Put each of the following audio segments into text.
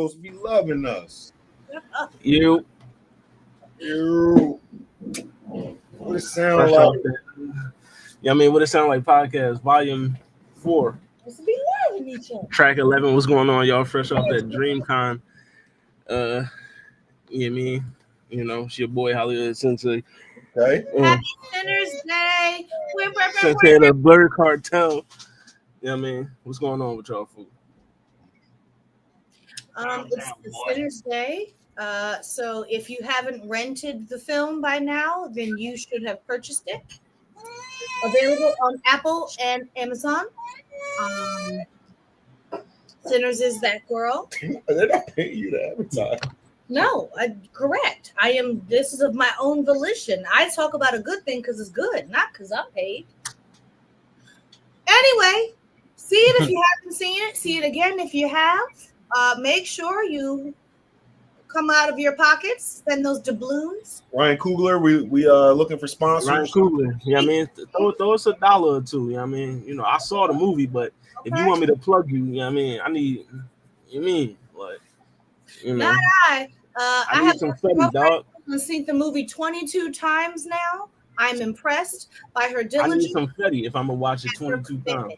supposed to be loving us. You. What it sound Fresh like? off that. Yeah, I mean, what it sound like? Podcast volume 4, Supposed to be loving each other. track 11. What's going on, y'all? Fresh off that DreamCon. Yeah, me. You know, it's your boy Hollywood Sensei. Okay. Happy Sinners Day. Sensei of the Blur Cartel. Yeah, I mean, what's going on with y'all, fool? It's Sinners Day. So if you haven't rented the film by now, then you should have purchased it. Available on Apple and Amazon. Sinners is that girl. They're not paying you to advertise. No, correct. This is of my own volition. I talk about a good thing because it's good, not because I'm paid. Anyway, see it if you haven't seen it. See it again if you have. Make sure you come out of your pockets, spend those doubloons. Ryan Coogler, we looking for sponsors. Ryan Coogler. Yeah, I mean, throw us $1 or two. Yeah, I mean, you know, I saw the movie, but if you want me to plug you, yeah, I mean, I need. You mean like, you know? Not I. I need some study, dog. I've seen the movie 22 times now. I'm impressed by her I diligence. need some Fetty if I'm gonna watch it 22 times.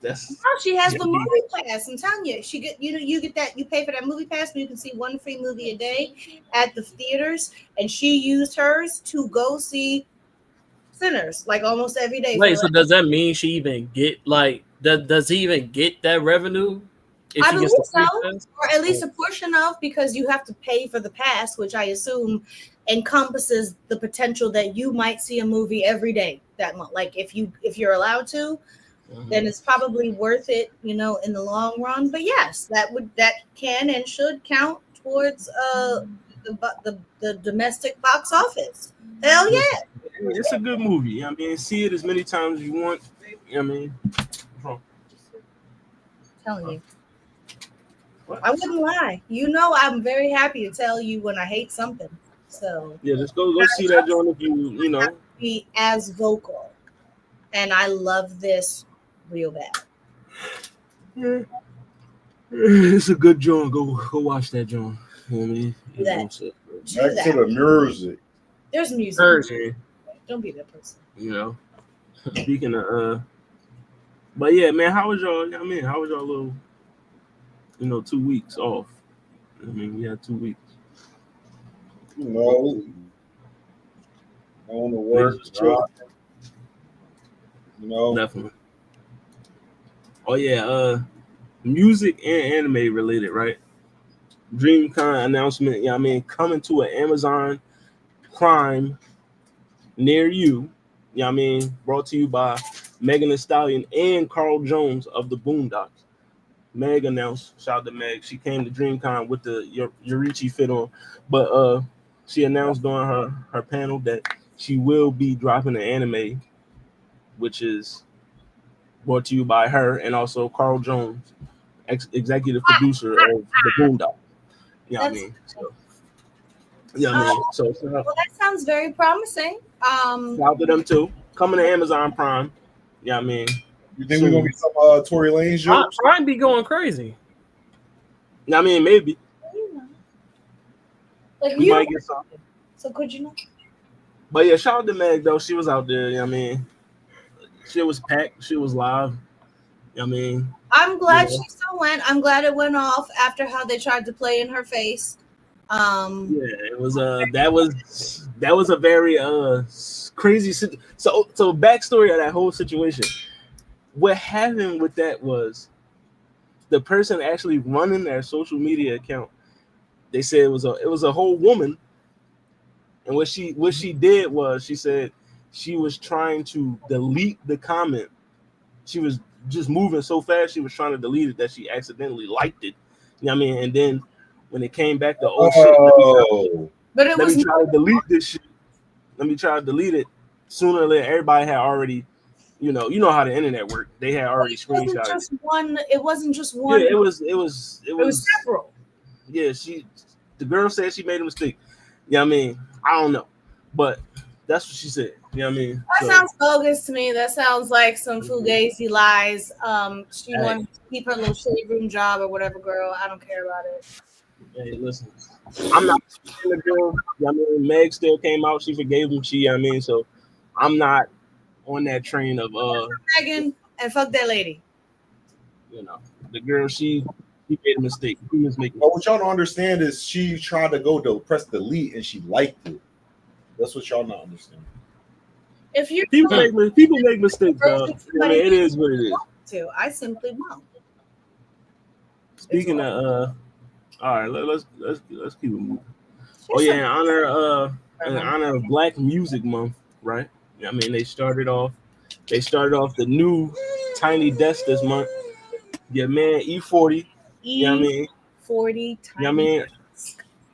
That's She has the movie pass. I'm telling you, you get that. You pay for that movie pass, but you can see one free movie a day at the theaters. And she used hers to go see Sinners like almost every day. Wait, so does that mean she even get does he even get that revenue? I believe so, or at least a portion of, because you have to pay for the pass, which I assume encompasses the potential that you might see a movie every day that month. Like if you're allowed to, then it's probably worth it, you know, in the long run. But yes, that can and should count towards the domestic box office. Hell yeah, it's a good movie. I mean, see it as many times as you want. I mean, telling you. I wouldn't lie. You know, I'm very happy to tell you when I hate something. So yeah, just go see that joint if you know. Be as vocal, and I love this real bad. Yeah. It's a good joint. Go watch that joint. You know what I mean? Back to the music. There's music. Don't be that person. You know. Speaking of but yeah, man, how was y'all? I mean, how was y'all little? 2 weeks off. I mean, we had 2 weeks. You know, on the work, definitely. Oh yeah, music and anime related, right? DreamCon announcement. Yeah, I mean, coming to an Amazon Prime near you. Yeah, I mean, brought to you by Megan Thee Stallion and Carl Jones of the Boondocks. Meg announced, shout out to Meg, she came to DreamCon with the Yorichi fit on, but she announced during her panel that she will be dropping an anime, which is brought to you by her and also Carl Jones, executive producer of the Boondocks. Yeah, I mean, so well, that sounds very promising. Shout out to them too. Coming to Amazon Prime. Yeah, I mean. You think we're gonna get some Tory Lanez jokes? Prime be going crazy. I mean, maybe. Like we might get something. So could you not? But yeah, shout out to Meg though. She was out there. You know what I mean, she was packed. She was live. You know what I mean, I'm glad she still went. I'm glad it went off after how they tried to play in her face. It was that was a very crazy so backstory of that whole situation. What happened with that was the person actually running their social media account. They said it was a whole woman, and what she did was she said she was trying to delete the comment. She was just moving so fast she was trying to delete it that she accidentally liked it. You know what I mean? And then when it came back to shit, let me try to delete this shit. Let me try to delete it. Sooner or later, everybody had already. You know how the internet worked. They had already screenshotted. It wasn't just one. Yeah, it was several. Yeah, the girl said she made a mistake. Yeah, I mean, I don't know, but That's what she said. You know what I mean? That sounds bogus to me. That sounds like some fugazi lies. She wanted to keep her little shade room job or whatever, girl. I don't care about it. Hey, listen, I'm not in the girl. You know what I mean, Meg still came out. She forgave him. She, you know what I mean, so I'm not on that train of Megan and fuck that lady. you know, the girl. She made a mistake. She was making. But what y'all don't understand is she tried to go to press delete and she liked it. That's what y'all not understand. If you People make mistakes, dog. I mean, it is what it is. I simply won't. Speaking of all right, let's keep it moving. Oh yeah, in honor of Black Music Month, right? I mean, they started off the new Tiny Desk this month. Yeah, man, E40. You know what I mean? 40 Tiny. You know what I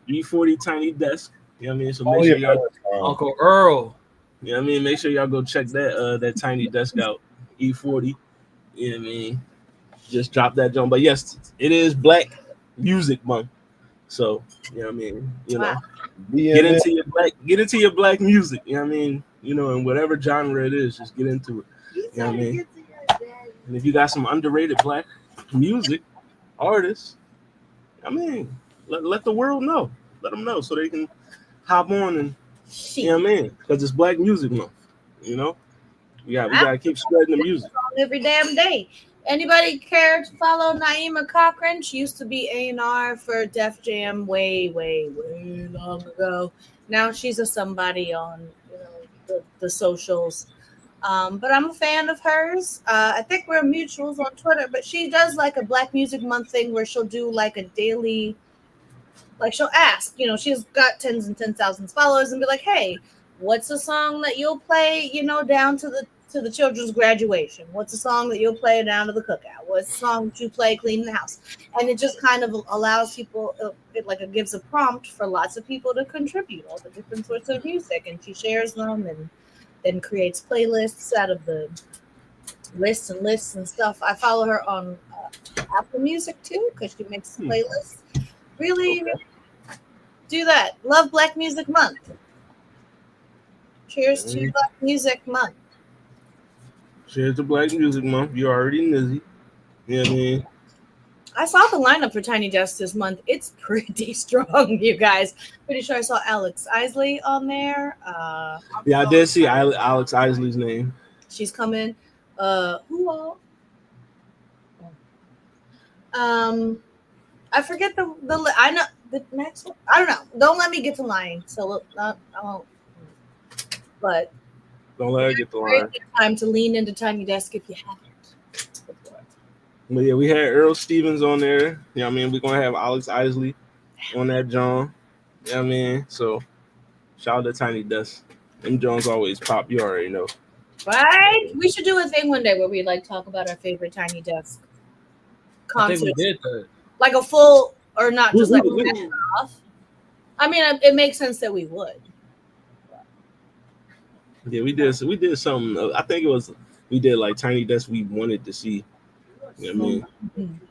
mean? E40 Tiny Desk. You know what I mean? So make sure y'all Uncle Earl. You know what I mean? Make sure y'all go check that Tiny Desk out. E40. You know what I mean? Just drop that joint. But yes, it is Black Music Month. So, you know what I mean? You know, get into your black music, you know what I mean? You know, in whatever genre it is, just get into it. You know what I mean? And if you got some underrated black music artists, I mean, let the world know. Let them know so they can hop on and you know what I mean? Because it's Black Music Month, you know? We gotta keep spreading the music. Every damn day. Anybody care to follow Naima Cochran? She used to be A&R for Def Jam way long ago. Now she's a somebody on the socials. But I'm a fan of hers. I think we're mutuals on Twitter, but she does like a Black Music Month thing where she'll do like a daily, like she'll ask, she's got tens and 10,000 followers and be like, hey, what's a song that you'll play, down to the children's graduation? What's a song that you'll play down to the cookout? What's a song that you play cleaning the house? And it just kind of allows people, it gives a prompt for lots of people to contribute all the different sorts of music, and she shares them and then creates playlists out of the lists and stuff. I follow her on Apple Music too because she makes playlists. Really do that. Love Black Music Month. Cheers to Black Music Month. Cheers to Black Music Month. You already nizzy. You know what I mean? I saw the lineup for Tiny Desk this month. It's pretty strong, you guys. Pretty sure I saw Alex Isley on there. Yeah, I did see Alex Isley's name. She's coming. Who all? I forget the I know the next one. I don't know. Don't let me get to lying. So I won't. But don't let her get the line. Time to lean into Tiny Desk if you haven't. But yeah, we had Earl Stevens on there. You know what I mean? We're gonna have Alex Isley on that John. You know what I mean? So shout out to Tiny Desk. Them Jones always pop, you already know. Right? We should do a thing one day where we talk about our favorite Tiny Desk concerts. I think we did that. Like a full or not just like off. I mean, it makes sense that we would. Yeah, we did something. I think we did like Tiny Desk we wanted to see. You know what I mean? Mm-hmm.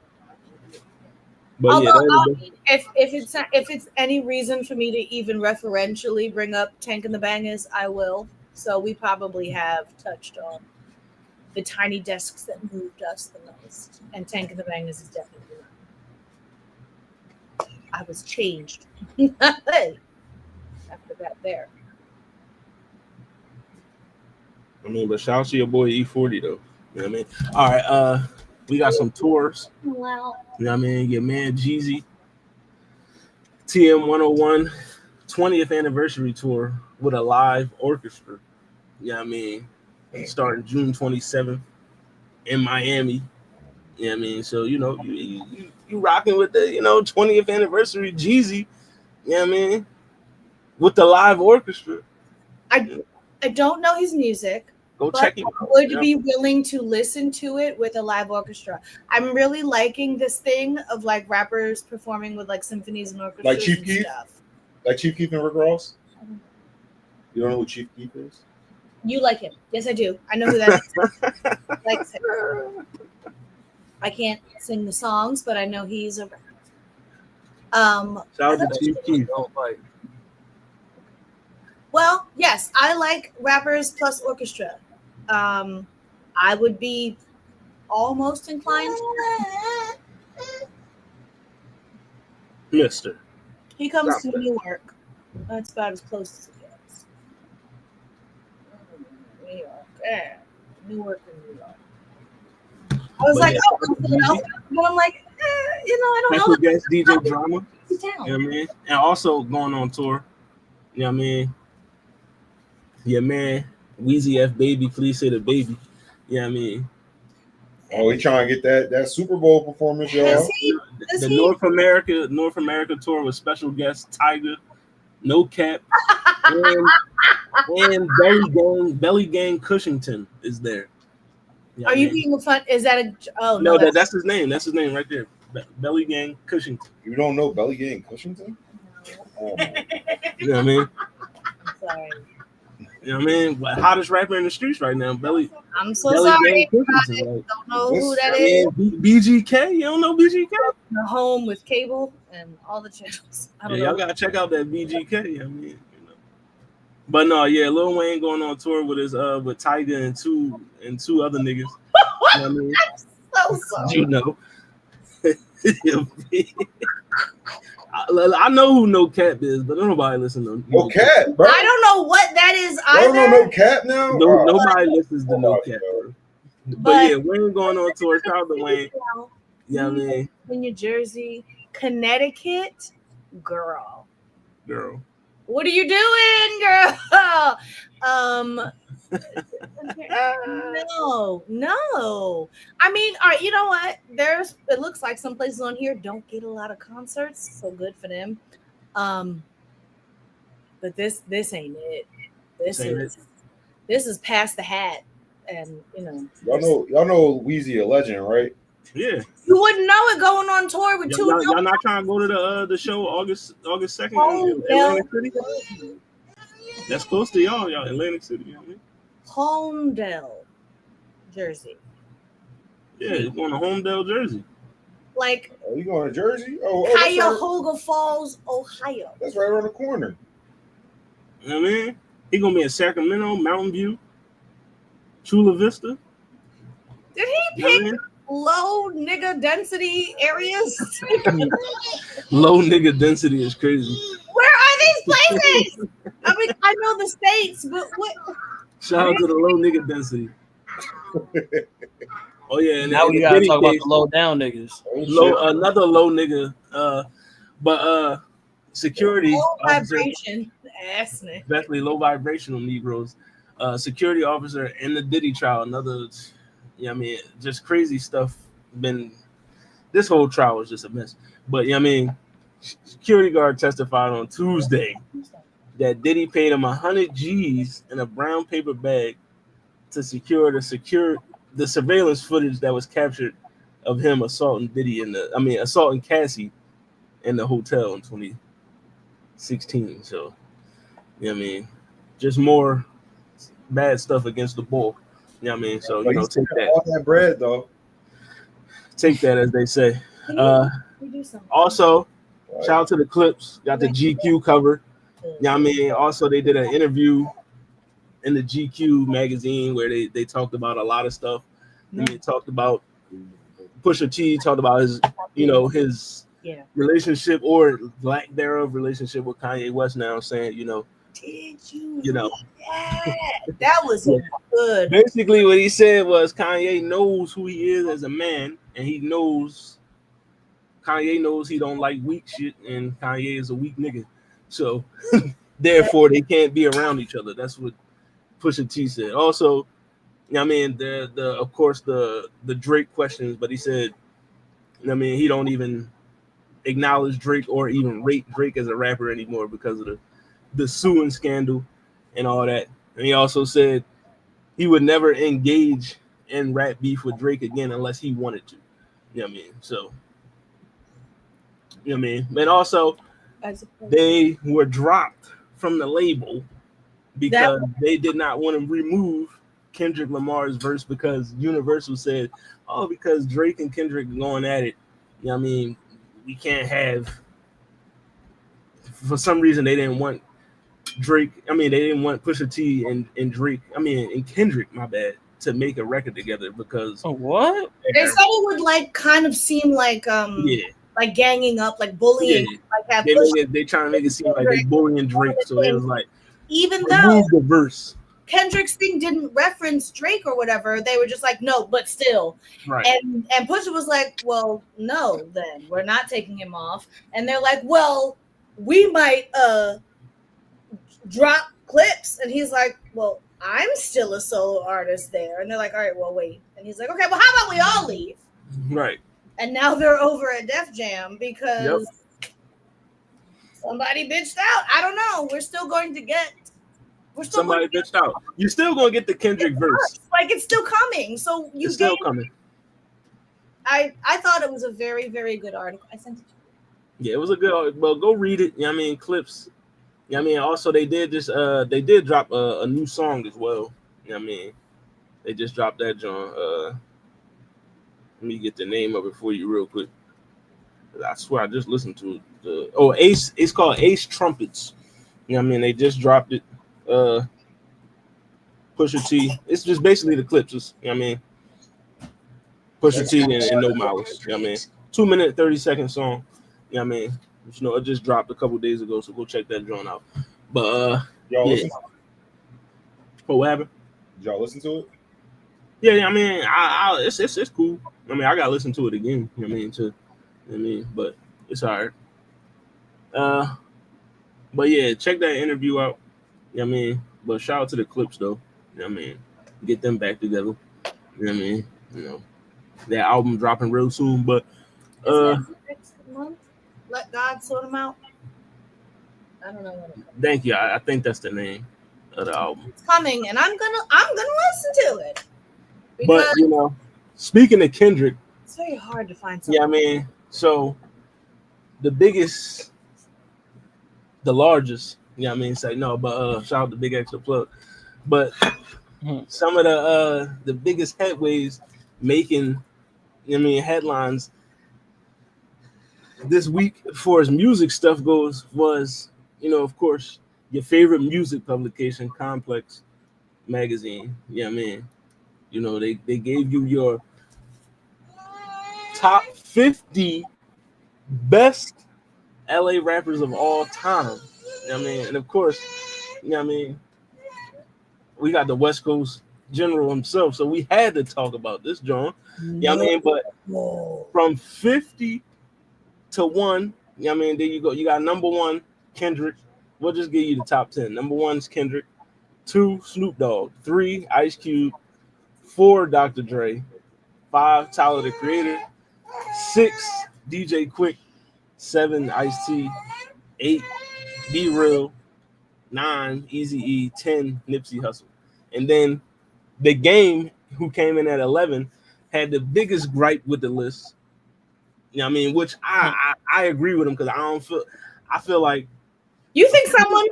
But although, if it's any reason for me to even referentially bring up Tank and the Bangers, I will. So we probably have touched on the Tiny Desks that moved us the most, and Tank and the Bangers is definitely one. I was changed after that. There. I mean, but shout out to your boy E40 though. You know what I mean? All right, we got some tours. Wow. You know what I mean? Your man Jeezy, TM 101 20th anniversary tour with a live orchestra. You know what I mean? Starting June 27th in Miami. You know what I mean? So, you rocking with the, 20th anniversary Jeezy. You know what I mean? With the live orchestra. I don't know his music. Go check it out. I would be willing to listen to it with a live orchestra. I'm really liking this thing of rappers performing with symphonies and orchestras like Chief Keef? Stuff. Like Chief Keef and Rick Ross? You don't know who Chief Keef is? You like him. Yes, I do. I know who that is. Likes him. I can't sing the songs, but I know he's a rapper. Shout out to Chief Keef. Well, yes, I like rappers plus orchestra. I would be almost inclined. Mister. He comes Stop to that. Newark. That's about as close as it gets. New York. Yeah. Newark and New York. I was But like, yeah, oh, I'm Philadelphia. But I'm like, I don't special know. guest DJ Drama. It's You know town. what I mean? And also going on tour. You know what I mean? Yeah, man. Wheezy F Baby, please say the baby. You know what I mean? Oh, he trying to get that Super Bowl performance, Does y'all. he? Does The he? North America tour with special guest Tiger, No Cap, and Belly Gang Cushington is there. You know Are what I you mean? being fun? Is that a? Oh No, no, that's his name. That's his name right there. Belly Gang Cushington. You don't know Belly Gang Cushington? Oh, You know what I mean? I'm sorry. You know what I mean? What hottest rapper in the streets right now? Belly I'm so Belly sorry. Gang Cushington. Like, Don't know This- who that I is. mean, BGK. You don't know BGK? The home with cable and all the channels. I Yeah, don't y'all know. gotta check out that BGK. I mean, you know. But no, yeah, Lil Wayne going on tour with his with Tyga and two other niggas. You know what I mean? So sorry. You know. I know who No Cap is, but nobody listen to No Cap, bro. I don't know what that is Y'all don't either. know No Cap now? Oh, Nobody listens to No nobody Cap, knows. bro. But But- yeah, Wayne going on tour. Shout out to Wayne. Yeah, I mean, New Jersey, Connecticut, girl. girl. What are you doing, girl? No. I mean, all right, you know what? It looks like some places on here don't get a lot of concerts, so good for them. But this ain't it. This is past the hat, and Y'all know Weezy a legend, right? Yeah. you wouldn't know it going on tour with two. Y'all not trying to go to the show August 2nd in Hell, Atlantic City? That's close to y'all Atlantic City. You know what I mean? Homedale, Jersey. Yeah, you're going to Homedale, Jersey. Like Oh, you going to Jersey? Oh, that's right. Cuyahoga Falls, Ohio. That's right around the corner. You know what I mean? He gonna be in Sacramento, Mountain View, Chula Vista. Did he You know what I pick mean? low nigga density areas? Low nigga density is crazy. Where are these places? I mean, I know the states, but what? Shout out to the low nigga density. Oh yeah, and Now in we the gotta Diddy talk about case, the low down niggas. another low nigga. But security Low officer, vibration, ass nigga. especially low vibrational Negroes, security officer in the Diddy trial. Another, I mean, just crazy stuff. This whole trial was just a mess. But I mean, security guard testified on Tuesday that Diddy paid him 100 G's in a brown paper bag to secure the surveillance footage that was captured of him assaulting assaulting Cassie in the hotel in 2016. So, I mean, just more bad stuff against the bull. You know what I mean? So, But he's take taking all that bread, though. Take that, as they say. We do something. Also, Right. shout out to the Clips. Got the GQ cover. You know what I mean? Also, they did an interview in the GQ magazine where they talked about a lot of stuff. And they talked about Pusha T, talked about his relationship or lack thereof relationship with Kanye West now, saying, Did you? you know. That was good. Basically what he said was Kanye knows who he is as a man, and Kanye knows he don't like weak shit, and Kanye is a weak nigga. So therefore they can't be around each other. That's what Pusha T said. Also, I mean, of course the Drake questions, but he said, I mean, he don't even acknowledge Drake or even rate Drake as a rapper anymore because of the suing scandal and all that. And he also said he would never engage in rap beef with Drake again unless he wanted to. You know what I mean? So, you know what I mean? And also, they were dropped from the label because they did not want to remove Kendrick Lamar's verse because Universal said, oh, because Drake and Kendrick are going at it, you know what I mean? We can't have, for some reason, they didn't want Drake. I mean, they didn't want Pusha T and Drake. I mean, and Kendrick, my bad, to make a record together because What? They said it would like kind of seem like yeah, like ganging up, like bullying, yeah. like have They trying to make it seem like they bullying Drake. So it was like even though remove the verse. Kendrick's thing didn't reference Drake or whatever, they were just like, no, but still. Right. And Pusha was like, well, no, then we're not taking him off. And they're like, well, we might drop clips. And he's like, well, I'm still a solo artist there. And they're like, all right, well, wait. And he's like, okay, well, how about we all leave? Right. And now they're over at Def Jam because somebody bitched out. I don't know. We're still going to get. Somebody bitched out. You're still gonna get the Kendrick verse. Like it's still coming. So it's still coming. I thought it was a very, very good article. I sent it to you. Yeah, it was a good. Well, go read it. You know what I mean, clips. You know what I mean, also they did just they did drop a new song as well. You know what I mean, they just dropped that John. Let me get the name of it for you real quick. I swear I just listened to it. Ace. It's called Ace Trumpets. You know what I mean, they just dropped it. Pusha T. It's just basically the clips. You know what I mean? Pusha T and No Malice. You know what I mean? 2 minute 30-second song. You know what I mean? You know, it just dropped a couple days ago, so go check that joint out. But y'all yeah. listen? What happened? Did y'all listen to it? Yeah, I mean, it's cool. I mean, I gotta listen to it again. You know what I mean? But it's all right. But yeah, check that interview out. You know what I mean? But shout out to the clips though. You know what I mean? Get them back together. You know what I mean? You know, that album dropping real soon. But next month, let God sort them out. I don't know what it is. Thank you. I think that's the name of the album. It's coming, and I'm gonna listen to it. But you know, speaking of Kendrick, it's very hard to find something. Yeah, I mean, so the largest. You know what I mean? Say no, but shout out to Big Extra Plug. But some of the biggest headways making, you know what I mean, headlines this week as far as music stuff goes was, you know, of course, your favorite music publication, Complex Magazine. You know what I mean? You know, they gave you your top 50 best LA rappers of all time. You know what I mean? And of course, you know what I mean? We got the West Coast General himself, so we had to talk about this, John. You know what I mean? But from 50 to 1, you know what I mean? There you go. You got number 1, Kendrick. We'll just give you the top 10. Number 1 is Kendrick. 2, Snoop Dogg. 3, Ice Cube. 4, Dr. Dre. 5, Tyler the Creator. 6, DJ Quick. 7, Ice-T. 8, Be Real. 9, Eazy-E. 10, Nipsey Hussle. And then The Game, who came in at 11, had the biggest gripe with the list. You know what I mean? Which I agree with him because I feel like. You think someone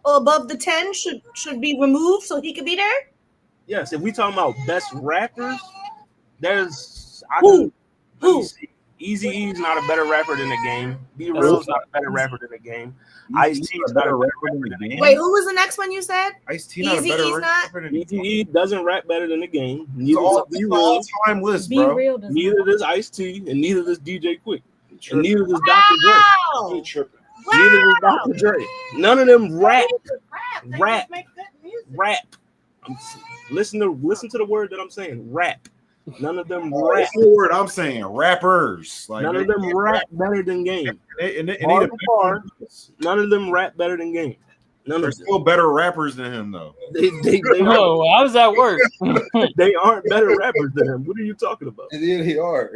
above the 10 should be removed so he could be there? Yes, if we talking about best rappers, there's Who? Eazy-E is not a better rapper than The Game. Be Real is not a better rapper than The Game. Ice-T is not a better rapper than The Game. Wait, who was the next one you said? Ice-T not a better rapper than The Game. Eazy-E doesn't rap better than The Game. It's all-time list, bro. Neither does Ice-T and neither does DJ Quick. And neither does Dr. Dre. Neither does Dr. Dre. None of them rap. Listen to the word that I'm saying. Rap. None of them rap. That's the word I'm saying. Rappers. Like, none of them rap better than Game. None of them rap better than Game. They're still better rappers than him, though. They No, how does that work? They aren't better rappers than him. What are you talking about? Yeah, they are.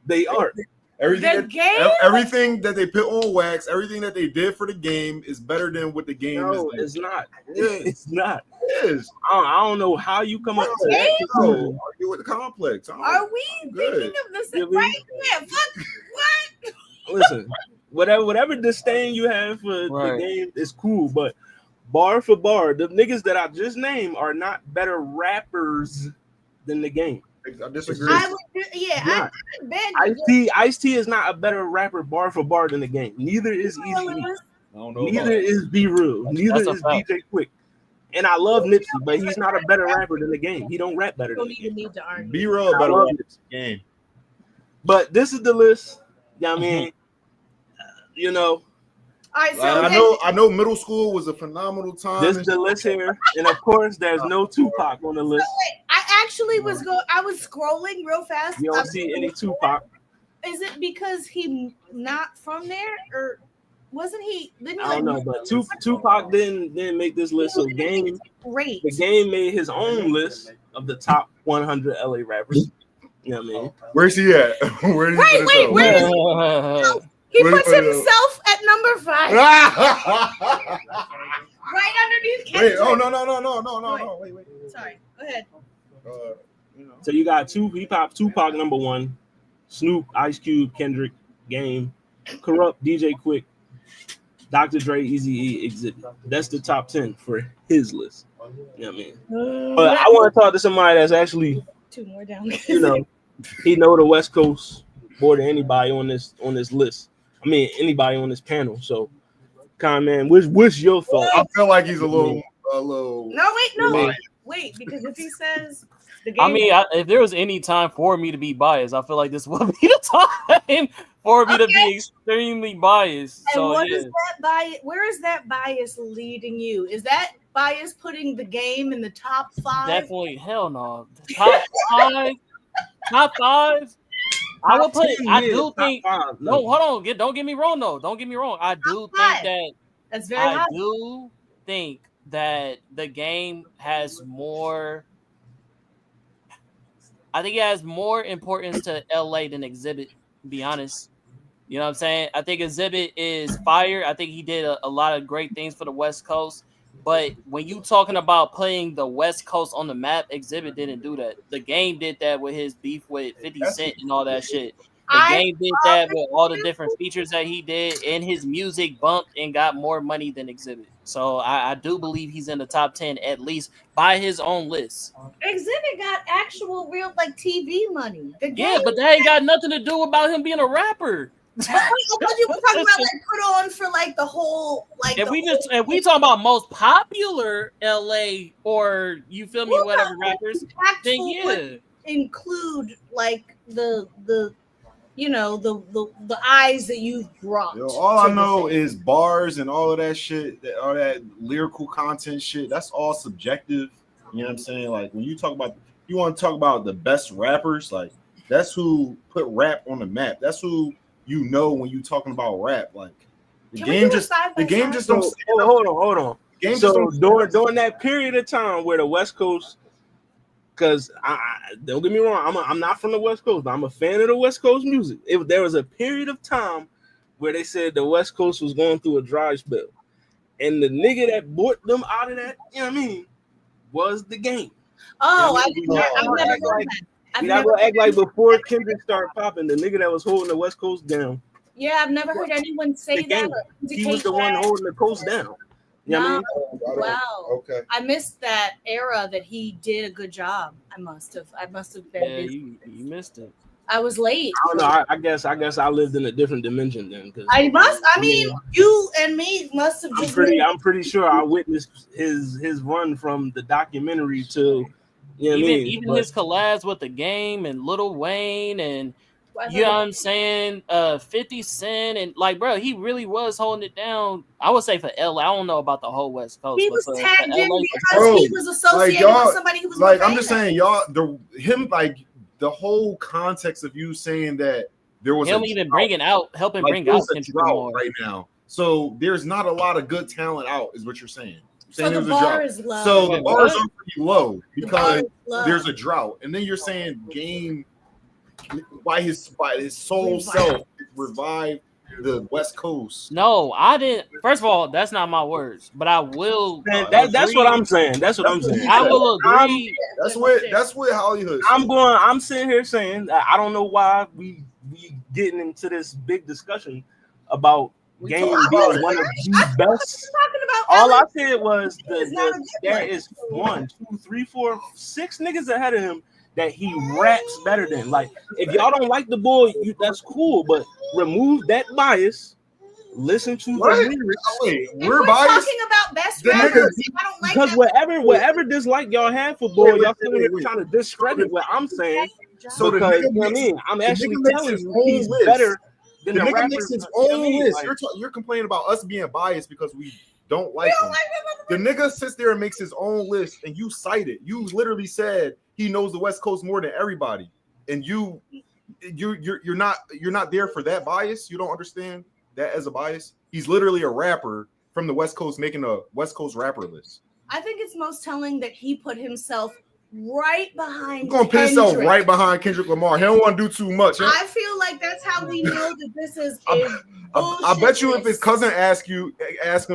They aren't. Everything that they put on wax, everything that they did for The Game is better than what The Game is. No, it's not. It's not. It is. I don't know how you come up to that conclusion. Argue with the Complex. Are we thinking of the same? Right? Yeah. Fuck. What? Listen, whatever disdain you have for The Game is cool, but bar for bar, the niggas that I just named are not better rappers than The Game. I disagree. I Ice-T is not a better rapper bar for bar than The Game. Neither is Eazy-E. I don't know. Neither is Be Real. Neither That's a is fact. DJ Quick. And I love Nipsey, but he's not a better rapper than the game. He don't rap better You than don't the even game. need to argue. Be Real I better love rap Nipsey. game. But this is the list. I mean, you know, All right, so I know middle school was a phenomenal time. this is the list here. And of course, there's no Tupac on the list. I actually was scrolling real fast. You don't see any Tupac. Is it because he not from there, or wasn't he? Didn't he I don't know, but Tupac didn't make this list. So great. the game made his own list of the top 100 LA rappers. You know what I mean? Where's he at? Where did he put Wait, himself? where is he? Where Puts he put it? himself at number 5, right underneath Wait, Kendrick. oh no, wait. Sorry, go ahead. So you got Tupac number 1, Snoop, Ice Cube, Kendrick, Game, Corrupt, DJ Quick, Dr. Dre, Eazy-E, Exhibit. That's the top 10 for his list. You know what I mean? But I want to talk to somebody that's actually, 2 more down. you know, he know the West Coast more than anybody on this list. I mean, anybody on this panel. So, man, what's your thought? I feel like he's a little. No, wait, because if he says the game, I mean, if there was any time for me to be biased, I feel like this would be the time for me to be extremely biased. and So what yeah, is that bias? Where is that bias leading you? Is that bias putting the game in the top 5? definitely hell no. Top 5, top 5. I would put. I do think. No, hold on. Don't get me wrong though. Don't get me wrong. I do think that. That's very I high. do think that the game has more. I think it has more importance to LA than Exhibit, to be honest. You know what I'm saying? I think Exhibit is fire. I think he did a lot of great things for the West Coast. But when you talking about putting the West Coast on the map, Exhibit didn't do that. The game did that with his beef with 50 Cent and all that shit. The game did that with all the different features that he did, and his music bumped and got more money than Exhibit. So I do believe he's in the top 10 at least by his own list. Exhibit got actual real like TV money. The game, Yeah, but that ain't got nothing to do about him being a rapper. But you were talking about like put on for like the whole like. If we talking about most popular LA or you feel me, whatever rappers, then yeah, include like the you know the eyes that you've brought. Yo, all I know is bars and all of that shit, all that lyrical content shit. That's all subjective. You know what I'm saying? Like when you talk about, you want to talk about the best rappers, like that's who put rap on the map. That's who you know when you talking about rap. Like the game just don't. Hold on. Game so during that period of time where the West Coast, because I don't get me wrong, I'm not from the West Coast, but I'm a fan of the West Coast music. There was a period of time where they said the West Coast was going through a dry spell, and the nigga that brought them out of that, you know what I mean, was the game. Oh, you know I've never heard that. We're not gonna act like before Kendrick started popping, the nigga that was holding the West Coast down. Yeah, I've never heard anyone say that. He was the one holding the coast down. You know what I mean? Wow. Okay. I missed that era that he did a good job. I must have been. Yeah, you missed it. I was late. I don't know. I guess I lived in a different dimension then. Cause I mean, you and me must have just. I'm pretty sure I witnessed his run from the documentary to. You know even his collabs with the game and Lil Wayne and you know what I'm saying, 50 Cent and like, bro, he really was holding it down. I would say for LA. I don't know about the whole West Coast. He was tagged in LA, because he was associated with somebody who was like. I'm just saying, y'all. The whole context of you saying that there was him even helping bring out Kendrick Lamar right now. So there's not a lot of good talent out, is what you're saying. So the bar is low. So the bars are pretty low because there's a drought, and then you're saying Game by his soul self revived the West Coast. No, I didn't. First of all, that's not my words, but I will. That's what I'm saying. That's what I'm saying. I will agree. That's what Hollywood. I'm sitting here saying I don't know why we getting into this big discussion about Game being one of the best. All I said was there is 1, 2, 3, 4, 6 niggas ahead of him that he raps better than. Like, if y'all don't like the boy, that's cool, but remove that bias listen to What? the lyrics. Wait, If we're we're biased. talking about best The rappers, niggas- I don't like Because that. whatever dislike y'all have for boy, y'all sitting here wait. trying to discredit what I'm saying. So the Because nigga you know what I makes- mean, I'm the actually nigga makes telling his you own he's list. better than The the nigga rappers. makes his You know what I own mean? list. Like, You're complaining about us being biased because we don't like him. The nigga sits there and makes his own list, and you cite it. You literally said he knows the West Coast more than everybody, and you're not there for that bias. You don't understand that as a bias. He's literally a rapper from the West Coast making a West Coast rapper list. I think it's most telling that he put himself right behind. He's gonna put himself right behind Kendrick Lamar. He don't want to do too much. Huh? I feel like that's how we know that this is a I bet you if his list. cousin ask him,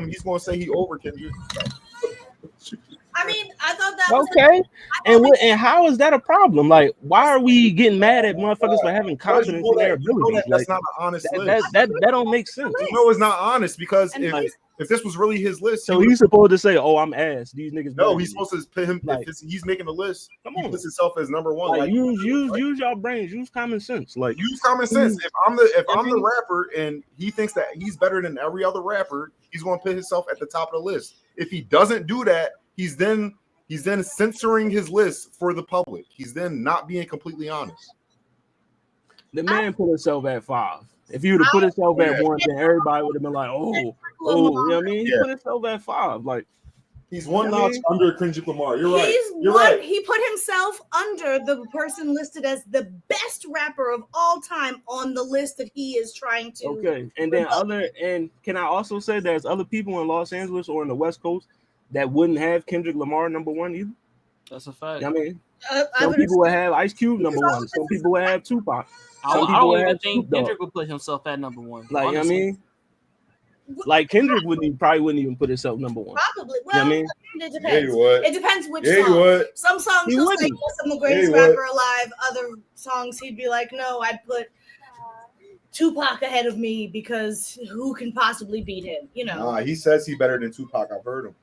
he's gonna say he over Kendrick. I mean, I thought that was okay, and how is that a problem? Like, why are we getting mad at motherfuckers for having confidence in their abilities? That's Like, not an honest that list. that don't make sense. You know it's not honest because And if this was really his list, So he's supposed to say, "Oh, I'm ass." These niggas. no, better he's than me." supposed to put him. Like, if he's making a list, Come he on. puts himself as number one. Like, use your brains, use common sense. Like, use common sense. If I'm the rapper and he thinks that he's better than every other rapper, he's going to put himself at the top of the list. If he doesn't do that, he's then censoring his list for the public. He's then not being completely honest. the man put himself at 5. If he would have put himself at 1, then everybody would have been like, "Oh, you know what I mean?" He put himself at 5. Like, he's one notch under Kendrick Lamar. You're right. You're right. right. He put himself under the person listed as the best rapper of all time on the list that he is trying to. okay, and then can I also say there's other people in Los Angeles or in the West Coast that wouldn't have Kendrick Lamar number 1 either? That's a fact. I mean, some people would have Ice Cube number 1. Some people would have Tupac. I Some don't people would even have think Snoop Dogg. Kendrick would put himself at number 1. Like, honestly. I mean, like Kendrick probably wouldn't even put himself number 1. Probably. You know Well, what I mean? it depends. Yeah, you would. It depends which Yeah, you song. would. Some songs He he'll say, wouldn't. "Yes, I'm the greatest Yeah, he would. rapper alive." Other songs he'd be like, "No, I'd put Tupac ahead of me because who can possibly beat him?" You know. Nah, he says he's better than Tupac. I've heard him.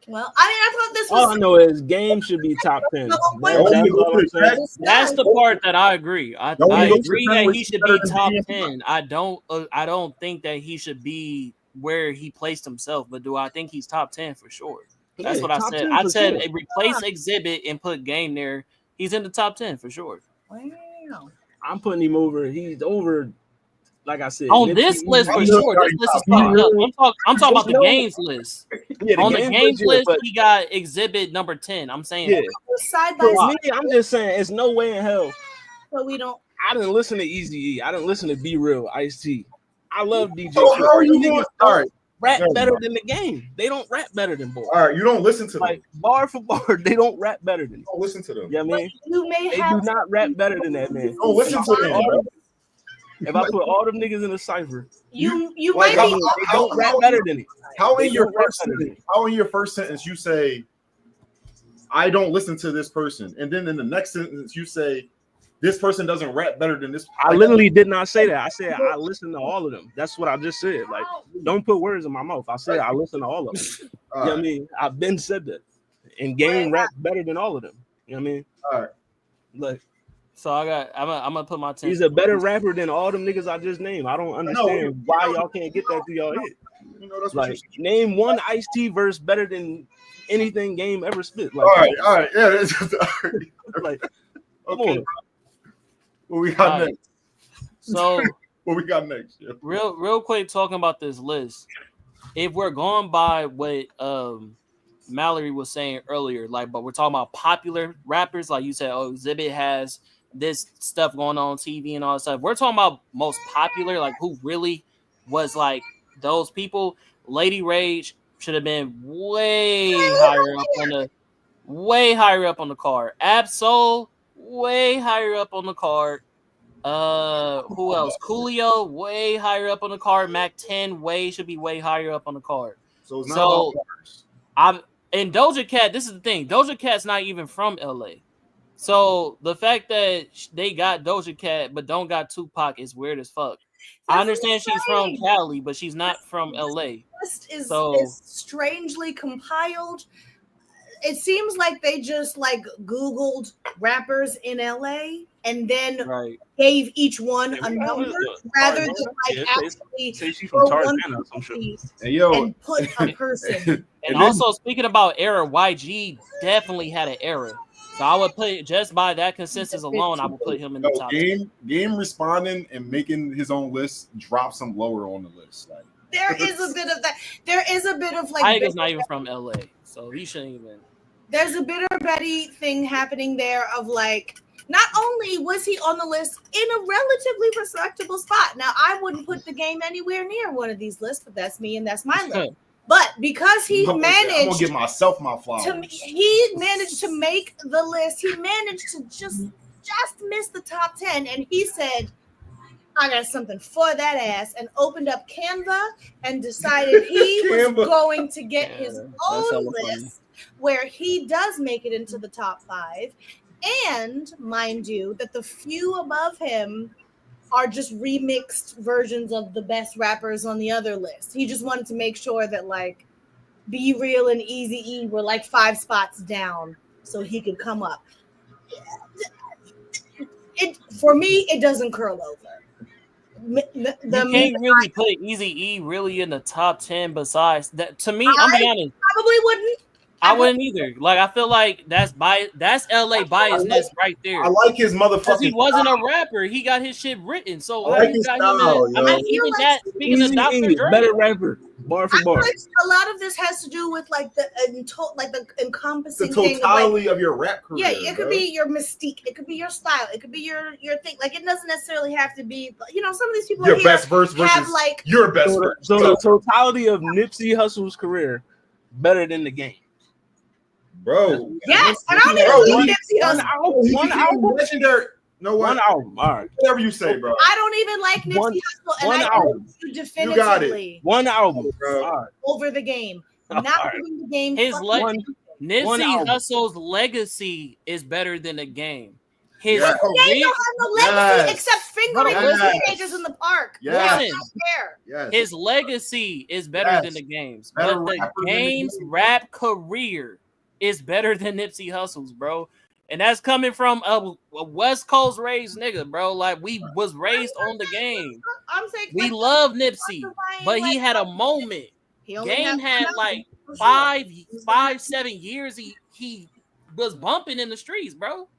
Well, I mean, I thought this All I was. know is Game should be top 10. No, wait, That's wait. all I'm saying. That's the part that I agree. I Don't we go to agree the that where he he's should better be than top Biggie? 10. I don't think that he should be where he placed himself, but do I think he's top 10 for sure? That's Yeah, what I top said. 10 I for said sure. replace Exhibit and put Game there. He's in the top 10 for sure. Wow. I'm putting him over. He's over, like I said. On Nipsey this list for I'm sure. not This list is top fucked up. I'm talking about the No. Games list. Yeah, On the Game Games yeah, list, but he got Exhibit number 10. I'm saying yeah. Side by For side, me, I'm just saying, it's no way in hell. so we don't. I didn't listen to Eazy-E. I didn't listen to Be Real, Ice-T. I love DJ. So how are you These going? niggas All don't right, rap Never better mind. than the Game. They don't rap better than boy. all right. You don't listen to them. Like, bar for bar, they don't rap better than. You don't listen to them. You know what I mean? You may They have. do not rap better than that man. Don't listen to them. Bro. If I put all them niggas in a cipher, You Like, might they be. don't rap better than it. How They in your don't rap first better than sentence? How in your first sentence you say, "I don't listen to this person," and then in the next sentence you say, "This person doesn't rap better than this." I Like, literally did not say that. I said I listen to all of them. That's what I just said. Like, don't put words in my mouth. I said I listen to all of them. You know what I mean? I've been said that. And Game rap better than all of them. You know what I mean? All right. Like, so. I'm gonna put my 10. he's a better rapper than all them niggas I just named. I don't understand why y'all can't get that through y'all head. You know, that's what Like, name one Ice-T verse better than anything Game ever spit. Like, all right, yeah. That's just, all right. like, come Okay. on. What we got All right. next? So What we got next? Yeah. real quick, talking about this list. If we're going by what Mallory was saying earlier, like, but we're talking about popular rappers, like you said, oh, Exhibit has this stuff going on TV and all that stuff. We're talking about most popular, like who really was like those people. Lady Rage should have been way higher up on the card. Absol, way higher up on the card. Who else? Coolio, way higher up on the card. Mac 10 should be way higher up on the card. So it's not all bars. And Doja Cat, this is the thing. Doja Cat's not even from LA. So the fact that they got Doja Cat but don't got Tupac is weird as fuck. I understand she's from Cali, but she's not from LA. List is So strangely compiled. it seems like they just like Googled rappers in LA and then gave each one a number rather than like actually say she's from Tarzana or some shit. And put a person. And also speaking about era, YG definitely had an era. So I would put just by that consensus alone, I would put him in the top. Game responding and making his own list drops him lower on the list. Like there is a bit of that. There is a bit of like. Tiger's not even from LA, so he shouldn't even. There's a Bitter Betty thing happening there of like. Not only was he on the list in a relatively respectable spot. Now I wouldn't put the game anywhere near one of these lists, but that's me and that's my list. But because he managed, I'm gonna give myself my flowers. He managed to make the list. He managed to just miss the top 10, and he said, "I got something for that ass," and opened up Canva and decided he was going to get his own list where he does make it into the top 5. And mind you, that the few above him are just remixed versions of the best rappers on the other list. He just wanted to make sure that like Be Real and Eazy-E were like 5 spots down so he could come up. For me, it doesn't curl over. You can't really put Eazy-E really in the top 10 besides that. To me, I'm being honest. Probably wouldn't. I wouldn't either. Like I feel like that's LA biasness right there. I like his motherfucking. He wasn't a rapper. He got his shit written. So I like his style, I mean, even that. Speaking of Dr. Dre, better rapper, bar for bar. A lot of this has to do with like the encompassing the totality of your rap career. Yeah, it could be your mystique. It could be your style. It could be your thing. Like it doesn't necessarily have to be. You know, some of these people your best verse have versus like your best verse. So the totality of Nipsey Hussle's career better than the game. Bro, yes, and I don't even like Nipsey Hussle. One album, legendary. No, one album. All right, whatever you say, bro. I don't even like Nipsey Hussle, and one I album. you definitively. You got it. One album, bro. Over the game. Not giving the game. Nipsey Hussle's legacy is better than the game. His career don't have no legacy except fingering teenagers in the park. Yes. His legacy is better than the game's, but the game's rap career is better than Nipsey Hussle's, bro. And that's coming from a West Coast raised nigga, bro. Like we was raised on the game. I'm saying we love Nipsey, but he had a moment. Game had like 7 years. He was bumping in the streets, bro.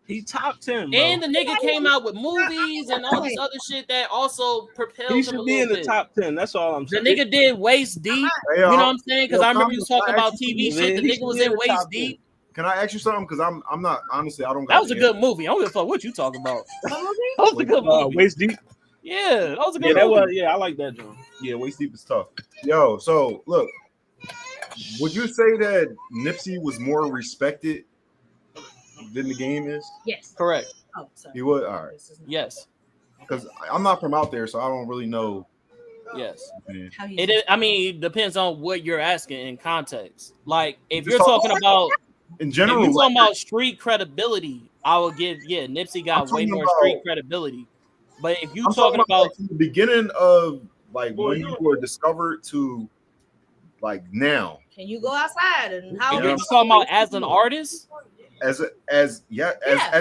He top 10, bro. And the nigga came out with movies and all this other shit that also propelled him. He should be in the top 10. That's all I'm saying. The nigga did Waist Deep. You know what I'm saying? Because I remember you talking about TV shit. The nigga was in Waist Deep. Can I ask you something? Because I'm not honestly. I don't. That was a good movie. I don't give a fuck what you talking about. That was a good movie. Waist Deep. Yeah, that was a good movie. I like that joint. Yeah, Waist Deep is tough. Yo, so look, would you say that Nipsey was more respected than the game is? Yes. Correct. Oh, sorry. He would? All right. Yes. Because I'm not from out there, so I don't really know. Yes. It depends on what you're asking in context. Like, if you're talking about, in general, if you're talking about street credibility, I would give, Nipsey got way more street credibility. But if you're talking about the beginning of, like, when you were discovered to, like, now. Can you go outside and how? If you're talking about as an artist? As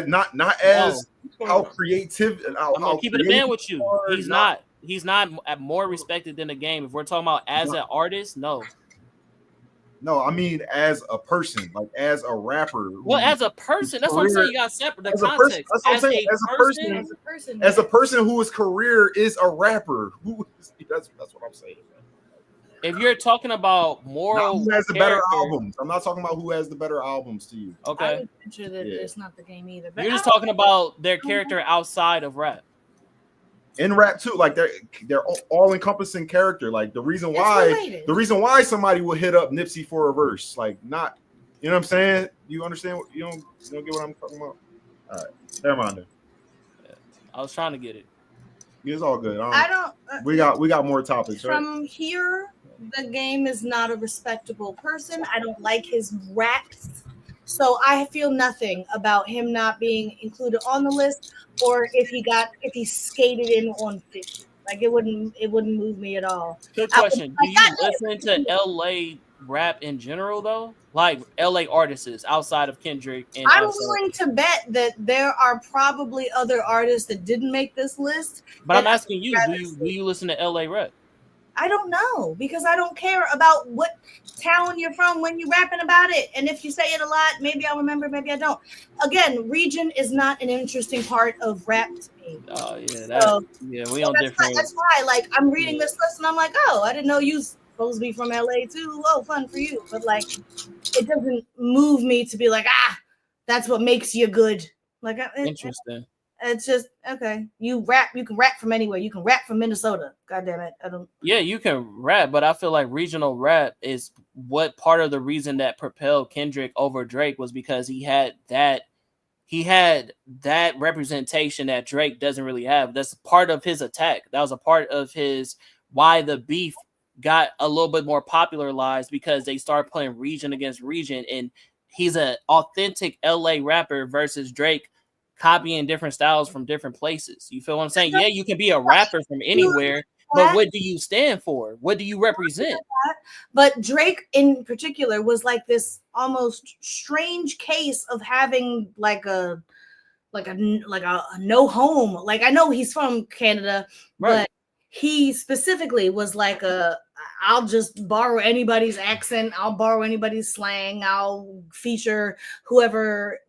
not as how creative and I'm gonna keep it a man with you. He's not more respected than the game. If we're talking about as an artist, no. No, I mean as a person, like as a rapper. Well, as a person, that's what I'm saying. You got separate the context. That's what I'm saying. As a person whose career is a rapper, that's what I'm saying. If you're talking about moral, who has the better albums? I'm not talking about who has the better albums to you. Okay, I would venture that it's not the game either. But you're just talking about their character outside of rap. In rap too, like they're all encompassing character. Like the reason why somebody will hit up Nipsey for a verse, like not, you know what I'm saying? You understand? You don't get what I'm talking about? All right, never mind then. I was trying to get it. It's all good. I don't. We got more topics. From here, the game is not a respectable person. I don't like his raps, so I feel nothing about him not being included on the list, or if he skated in on 50. Like it wouldn't move me at all. Good question. Do you listen to LA rap in general though? Like LA artists outside of Kendrick and I'm willing to bet that there are probably other artists that didn't make this list. But I'm asking you, do you listen to LA rap? I don't know, because I don't care about what town you're from when you're rapping about it. And if you say it a lot, maybe I'll remember, maybe I don't. Again, region is not an interesting part of rap to me. Oh yeah, we on different. That's why, like, I'm reading this list and I'm like, oh, I didn't know you supposed to be from LA too. Oh, fun for you. But like, it doesn't move me to be like, that's what makes you good. Like, interesting. It's just okay. You can rap from anywhere. You can rap from Minnesota. God damn it. I don't. Yeah, you can rap, but I feel like regional rap is what part of the reason that propelled Kendrick over Drake was because he had that representation that Drake doesn't really have. That's part of his attack. That was a part of his why the beef got a little bit more popularized, because they started playing region against region, and he's an authentic LA rapper versus Drake copying different styles from different places. You feel what I'm saying? Yeah, you can be a rapper from anywhere, but what do you stand for? What do you represent? But Drake in particular was like this almost strange case of having like a no home. Like, I know he's from Canada, right, but he specifically was like I'll just borrow anybody's accent. I'll borrow anybody's slang. I'll feature whatever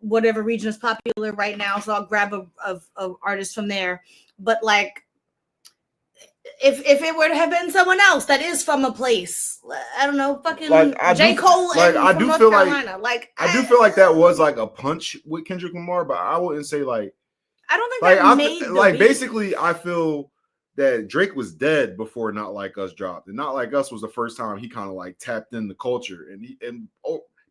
region is popular right now. So I'll grab a artist from there. But like, if it were to have been someone else that is from a place, I don't know, fucking like J. Cole, like and I from do North feel Carolina. I do feel like that was like a punch with Kendrick Lamar, but I wouldn't say like. I don't think like that made the beat. Basically, I feel that Drake was dead before Not Like Us dropped, and Not Like Us was the first time he kind of like tapped in the culture, and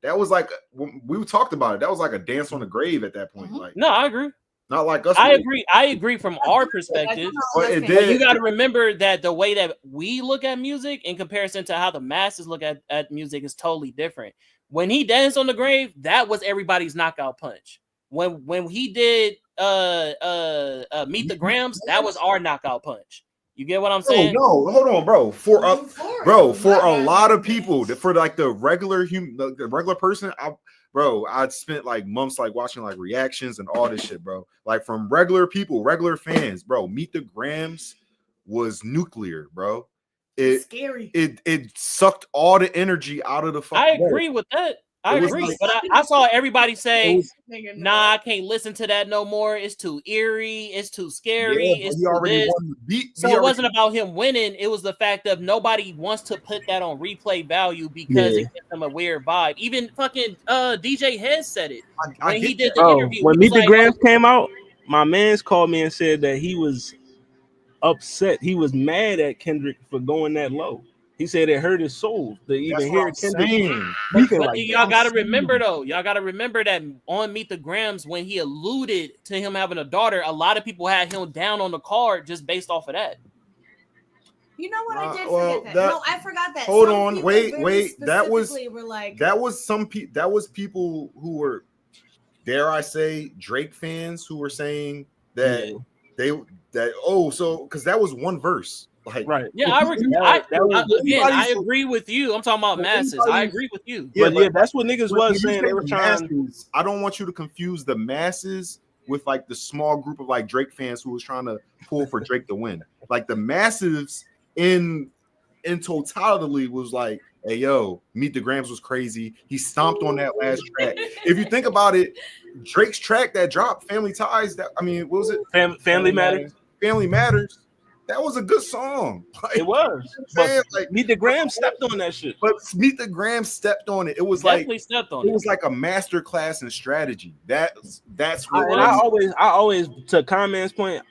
that was like we talked about it. That was like a dance on the grave at that point. Like, no, I agree. Not Like Us. I agree from our perspective. But it did. But you got to remember that the way that we look at music in comparison to how the masses look at music is totally different. When he danced on the grave, that was everybody's knockout punch. When he did Meet the Grams, that was our knockout punch. You get what I'm saying? No, hold on, bro. For a lot of people, for like the regular the regular person, I'd spent like months like watching like reactions and all this shit, bro. Like from regular people, regular fans, bro. Meet the Grams was nuclear, bro. Scary. It sucked all the energy out of the fucking. I agree with that. I agree, but I saw everybody say, "Nah, I can't listen to that no more. It's too eerie. It's too scary. It's too this." So it wasn't about him winning. It was the fact that nobody wants to put that on replay value because it gives them a weird vibe. Even fucking DJ Hez said it when he did the interview. When Meet the Grams came out, my man's called me and said that he was upset. He was mad at Kendrick for going that low. He said it hurt his soul to even hear Kendrick. But y'all got to remember, though. Y'all got to remember that on Meet the Grams, when he alluded to him having a daughter, a lot of people had him down on the card just based off of that. You know what? I did forget that. No, I forgot that. Hold on, wait. That was people who were, dare I say, Drake fans who were saying that because that was one verse. Like, right. Yeah, I agree. I agree with you. I'm talking about masses. I agree with you. Yeah, but that's what niggas was saying. They were trying. I don't want you to confuse the masses with like the small group of like Drake fans who was trying to pull for Drake to win. Like the masses in totality was like, hey, yo, Meet the Grams was crazy. He stomped on that last track. If you think about it, Drake's track that dropped, Family Ties, what was it? Family Matters. Family Matters. That was a good song. Like, it was. But like, Meet the Grams stepped on that shit. But Meet the Grams stepped on it. It was definitely stepped on it. It was like a master class in strategy. That's what. And I always, to Comman's point,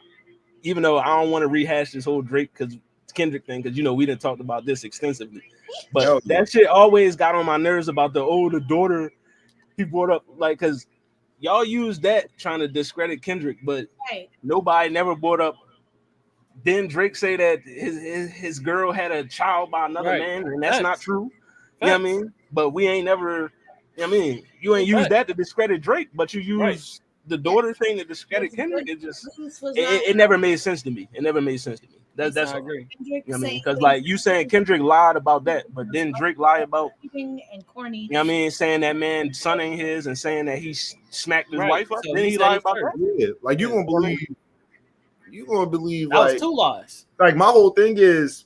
even though I don't want to rehash this whole Drake Kendrick thing, because we didn't talk about this extensively. But that shit always got on my nerves about the daughter he brought up, like, because y'all use that trying to discredit Kendrick, but nobody never brought up. Then Drake say that his girl had a child by another man, and that's not true. You know what I mean? But we ain't never, you ain't used that to discredit Drake, but you use the daughter thing to discredit Kendrick. It just, it never made sense to me. It never made sense to me. That's I all. agree. Kendrick You know what I mean? saying Because like you saying Kendrick lied about that, but then Drake lie about, and corny. you know what I mean, saying that man son ain't his and saying that he smacked his Right. wife up. So Then he he said lied it about first. that. Yeah, like you Yeah. gonna believe. You gonna believe That was like 2 lies. like my whole thing is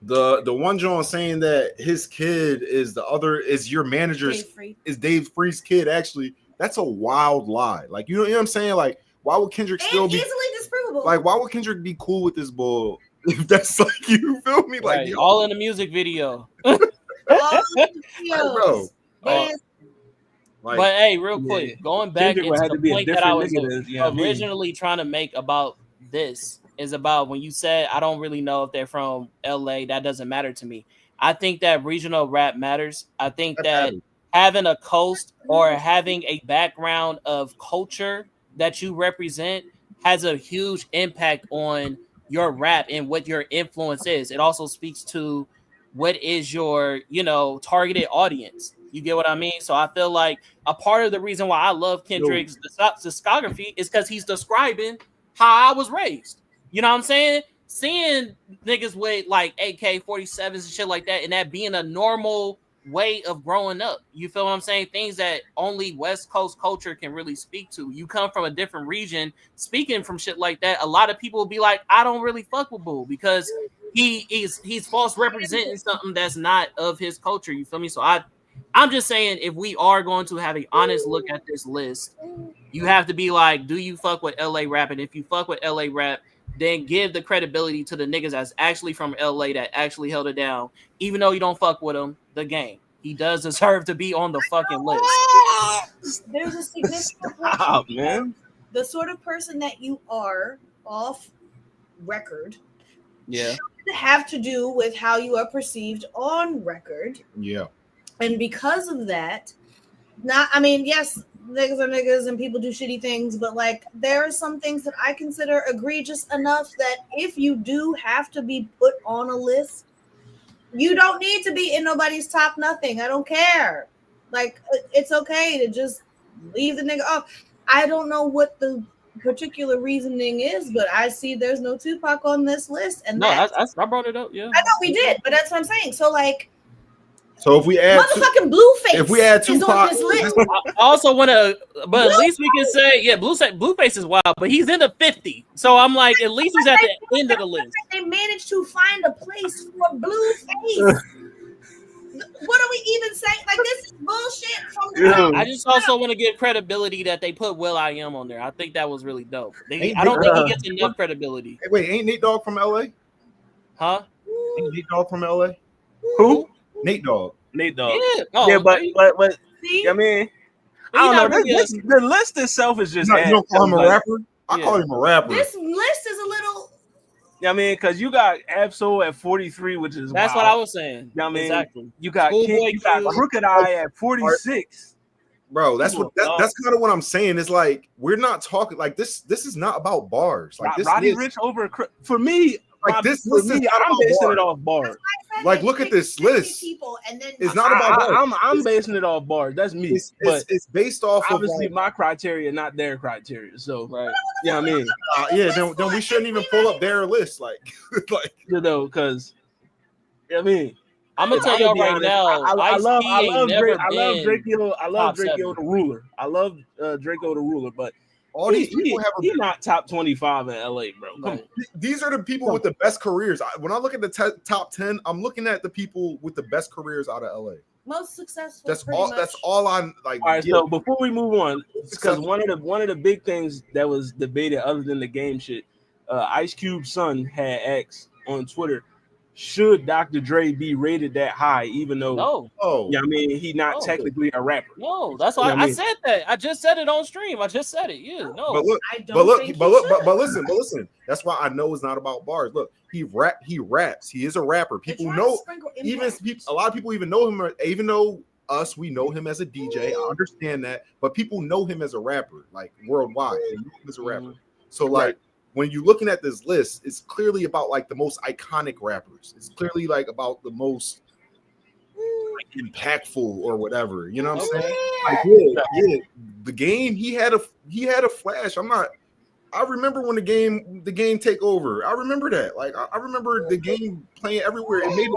the one John saying that his kid is the other is your manager's is Dave Free's kid. Actually, that's a wild lie. Like you know what I'm saying? Like why would Kendrick still And be easily disprovable. like why would Kendrick be cool with this bull? If that's like you feel me? Like Right. yo, All in the music video. All bro. videos. Yes. Like But hey, real Yeah. quick, going back Kendrick would into have the to be a point that I different was nigga than, you know what I mean? originally trying to make about this is about when you said I don't really know if they're from LA, that doesn't matter to me. I think that regional rap matters. I think that that matters. having a coast or having a background of culture that you represent has a huge impact on your rap and what your influence is. It also speaks to what is your, targeted audience. You get what I mean? So I feel like a part of the reason why I love Kendrick's discography is because he's describing how I was raised. You know what I'm saying? Seeing niggas with like AK-47s and shit like that, and that being a normal way of growing up. You feel what I'm saying? Things that only West Coast culture can really speak to. You come from a different region, speaking from shit like that. A lot of people will be like, I don't really fuck with Bull because he's false representing something that's not of his culture. You feel me? So I'm just saying, if we are going to have an honest look at this list, you have to be like, do you fuck with LA rap? And if you fuck with LA rap, then give the credibility to the niggas that's actually from LA that actually held it down. Even though you don't fuck with him, the game. He does deserve to be on the fucking list. There's a significant Stop, man. The sort of person that you are off record Yeah. should have to do with how you are perceived on record. Yeah. And because of that, yes, niggas are niggas and people do shitty things, but like there are some things that I consider egregious enough that if you do have to be put on a list, you don't need to be in nobody's top nothing. I don't care. Like it's okay to just leave the nigga off. I don't know what the particular reasoning is, but I see there's no Tupac on this list, and I brought it up. Yeah, I know we did, but that's what I'm saying. So like, so if we add motherfucking Blueface, if we add Tupac, on this list. I also want to, but at least we can say, yeah, Blueface is wild, but he's in the 50. So I'm like, at least he's at the end of the list. They managed to find a place for Blueface. What are we even saying? Like, this is bullshit from the I just also want to give credibility that they put Will I Am on there. I think that was really dope. I don't think he gets enough credibility. Hey, wait, ain't Nate Dogg from LA? Huh? Ain't Nate Dogg from LA? Who? Nate Dogg. Nate Dogg. Yeah, oh, Yeah, but See? I mean, But I don't know. not really The list itself is just. You don't call him a rapper? I Yeah. call him a rapper. This list is a little. I mean, because you got Absol at 43, which is That's wild. what I was saying. I mean, Exactly. You got Schoolboy King, you got Q. Crooked Eye at 46. Bro, that's Come what on, that's kind of what I'm saying. It's like we're not talking like this. This is not about bars. Like this Roddy list, Rich over for me. like this For list is me, not I'm about basing bars. it off bars. Like, look at this list. People and then It's not about bars. I'm basing it off bars. That's me. But It's based off of obviously like, my criteria, not their criteria. So Right. yeah, I mean, then we shouldn't even pull up their list. Like because I mean, I'm gonna tell y'all right now. I love Drake. I love Drake. Draco. I love top Draco 7. the Ruler. I love Draco the Ruler, but all these people have he's not top 25 in LA, bro. Come on. These are the people with the best careers. When I look at the top 10, I'm looking at the people with the best careers out of LA. most successful. That's all. That's all I'm like. All right, so before we move on, because one of the big things that was debated, other than the game shit, Ice Cube's son had asked on Twitter, should Dr. Dre be rated that high, even though I mean he's not technically a rapper. No, that's why I said that. I just said it on stream. I just said it. Yeah, no. But listen. That's why I know it's not about bars. Look, he raps. He is a rapper. People know. A lot of people even know him. Even though us, we know him as a DJ. I understand that, but people know him as a rapper, like worldwide. They know him as a rapper. So like. When you're looking at this list, it's clearly about like the most iconic rappers. It's clearly like about the most impactful or whatever. You know what I'm saying? Like, yeah. The game he had a flash. I'm not I remember when the game take over. I remember that. Like I remember the game playing everywhere. It made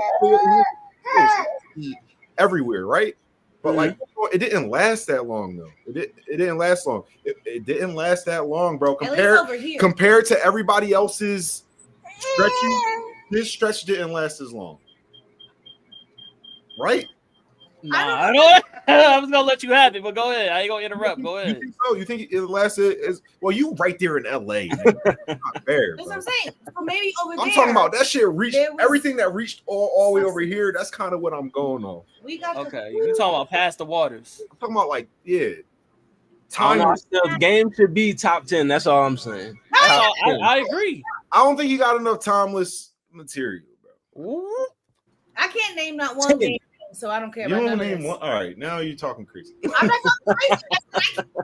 it everywhere, right? But like it didn't last that long though. It didn't last long. It didn't last that long, bro. Compared to everybody else's stretches, this stretch didn't last as long. Right? Nah, I don't. I was gonna let you have it, but go ahead. I ain't gonna interrupt. Go ahead. You think so? You think it lasted as well? You right there in LA. Not fair. That's what I'm saying. So maybe over there. I'm talking about that shit reached everything that reached all the way over here. That's kind of what I'm going on. We got okay. You talking about past the waters? I'm talking about like time. The game should be top 10. That's all I'm saying. I agree. I don't think he got enough timeless material, bro. Ooh. I can't name not one game. So I don't care about none of this. All right, now you're talking crazy. I'm not talking crazy.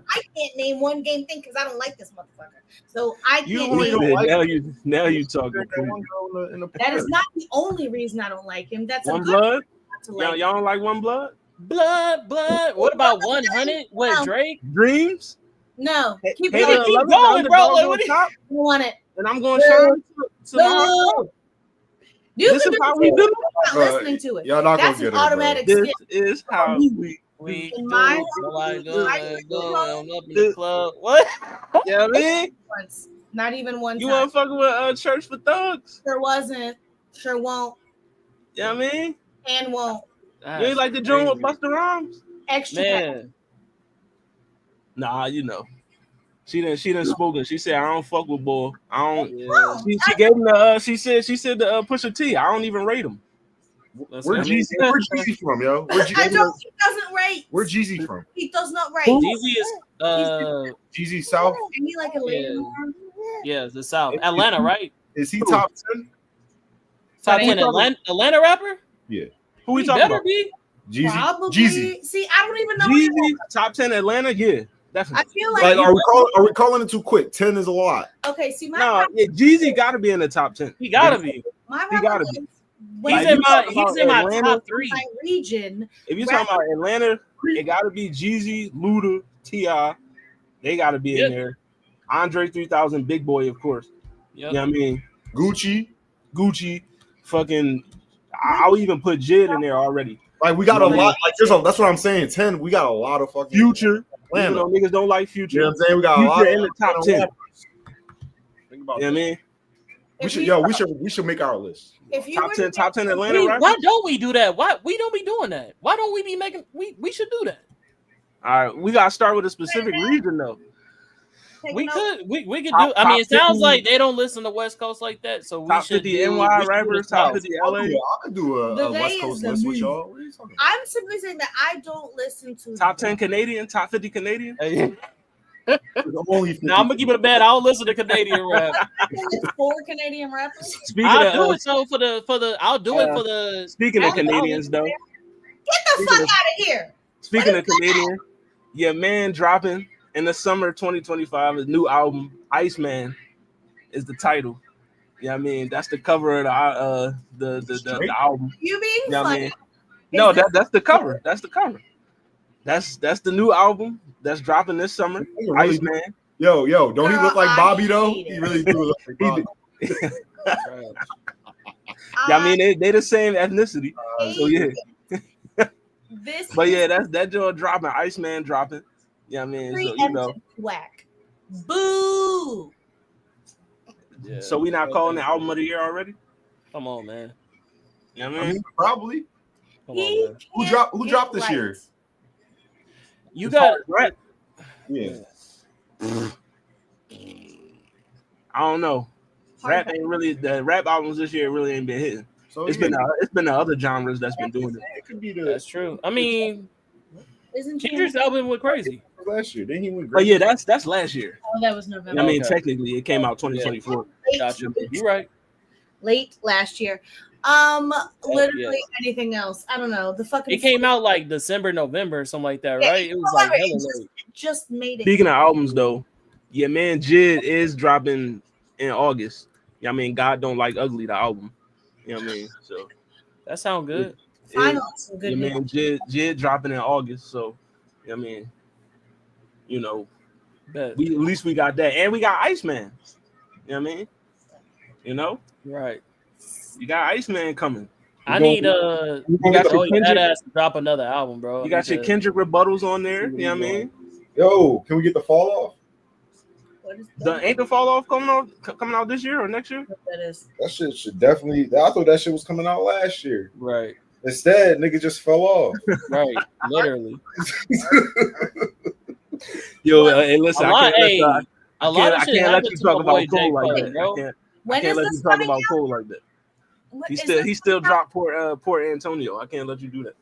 I can't name one game thing because I don't like this motherfucker. So I can't name. Now you talking. That is not the only reason I don't like him. That's One Blood. Y'all don't like One Blood? Blood. What about 100 with Drake? Dreams? No. Keep going, bro. What do you want it? And I'm going to shine. This is how we do it. Listening to it. Y'all not That's gonna get an automatic it, This is how we in my up in the club. What? Yeah, man. Not even one. You weren't fucking with Church for Thugs? Sure wasn't. Sure won't. Yeah, man. And won't. You ain't like the joint with Busta Rhymes? Extra. Man. Nah, you know. She done spoken. She said, I don't fuck with boy. I don't. Yeah. She gave him the. She said the Pusha T. I don't even rate him. Where's Jeezy from, yo? He doesn't rate. Where's Jeezy from? He does not rate. Jeezy is Jeezy South. And he like Atlanta. Yeah, the South. Atlanta, right? Is he top 10? Top 10 Atlanta rapper? Yeah. Who we talking about? Be? Jeezy. Probably. Jeezy. See, I don't even know. Jeezy, top 10 Atlanta? Yeah. Definitely. I feel like are we calling it too quick? 10 is a lot. Okay, see Jeezy got to be in the top 10. He got to be. He got to be. He's in my top 3. My region. If you're talking about Atlanta, it got to be Jeezy, Luda, T.I. They got to be in there. Andre 3000, Big Boy, of course. Yep. You know what I mean? Gucci. Fucking, I'll even put Jid in there already. Like we got a lot. Like that's what I'm saying. 10. We got a lot of fucking Future. Even though niggas don't like Future. You know what I'm saying? We got Future a lot in the top 10. Think about you know what I mean? We should make our list. If you top 10 Atlanta rappers. Why don't we do that? Why we don't be doing that? Why don't we be making we should do that? All right, we gotta start with a specific region though. We could do. I mean, it sounds like they don't listen to West Coast like that, so we top should 50 NY rappers, top 50 LA. I could do a West Coast list with y'all. What are you talking about? I'm simply saying that I don't listen to top 10 Canadian, top 50 Canadian. Now I'm gonna keep it a bad. I don't listen to Canadian rap. 4 Canadian rappers. I'll do it for the. Speaking of Canadians, though, get the fuck out of here. Speaking of Canadian, your man dropping in the summer 2025 his new album, Iceman, is the title. Yeah, I mean that's the cover of the album. You being funny? I mean? No, that's the cover. That's the cover. That's the new album that's dropping this summer. Really Iceman. Yo, don't he look like Bobby though? He really do look like Bobby. Yeah, I mean they the same ethnicity. So yeah. But yeah, that's that joint dropping. Iceman dropping. Yeah, I mean, so you know, whack. Boo. Yeah, so we not calling the album of the year already? Come on, man. Yeah, I mean, probably. Come on, man. Who dropped this year? You got rap. Yeah. I don't know. Rap ain't really the rap albums this year really ain't been hitting. So it's been the other genres that's been doing it. It could be that's true. I mean, isn't Kendrick's album went crazy last year? Then he went. But yeah, that's last year. Oh, that was November. I mean, technically, it came out 2024. Gotcha. You're right. Late last year. Literally anything else. I don't know. The fucking. It came out like December, November, or something like that, right? It was like hella late. Just made it. Speaking of albums, though, yeah, man, Jid is dropping in August. Yeah, I mean, God Don't Like Ugly, the album. You know what I mean? So that sounds good. Finally, some good news. Man, Jid dropping in August. So, I mean, you know, At least we got that, and we got Iceman. You know what I mean? You know, Right. You got Iceman coming. I need you got your Kendrick ass to drop another album, bro. You got your Kendrick rebuttals on there. You know what I mean? Yo, can we get the fall off? Ain't the fall off coming out this year or next year? That shit should definitely. I thought that shit was coming out last year. Right. Instead, nigga just fell off. Right. Literally. Yo, hey, listen, I can't let you talk about Cole like that. I can't let you talk about Cole like that. He still dropped Port Antonio. I can't let you do that.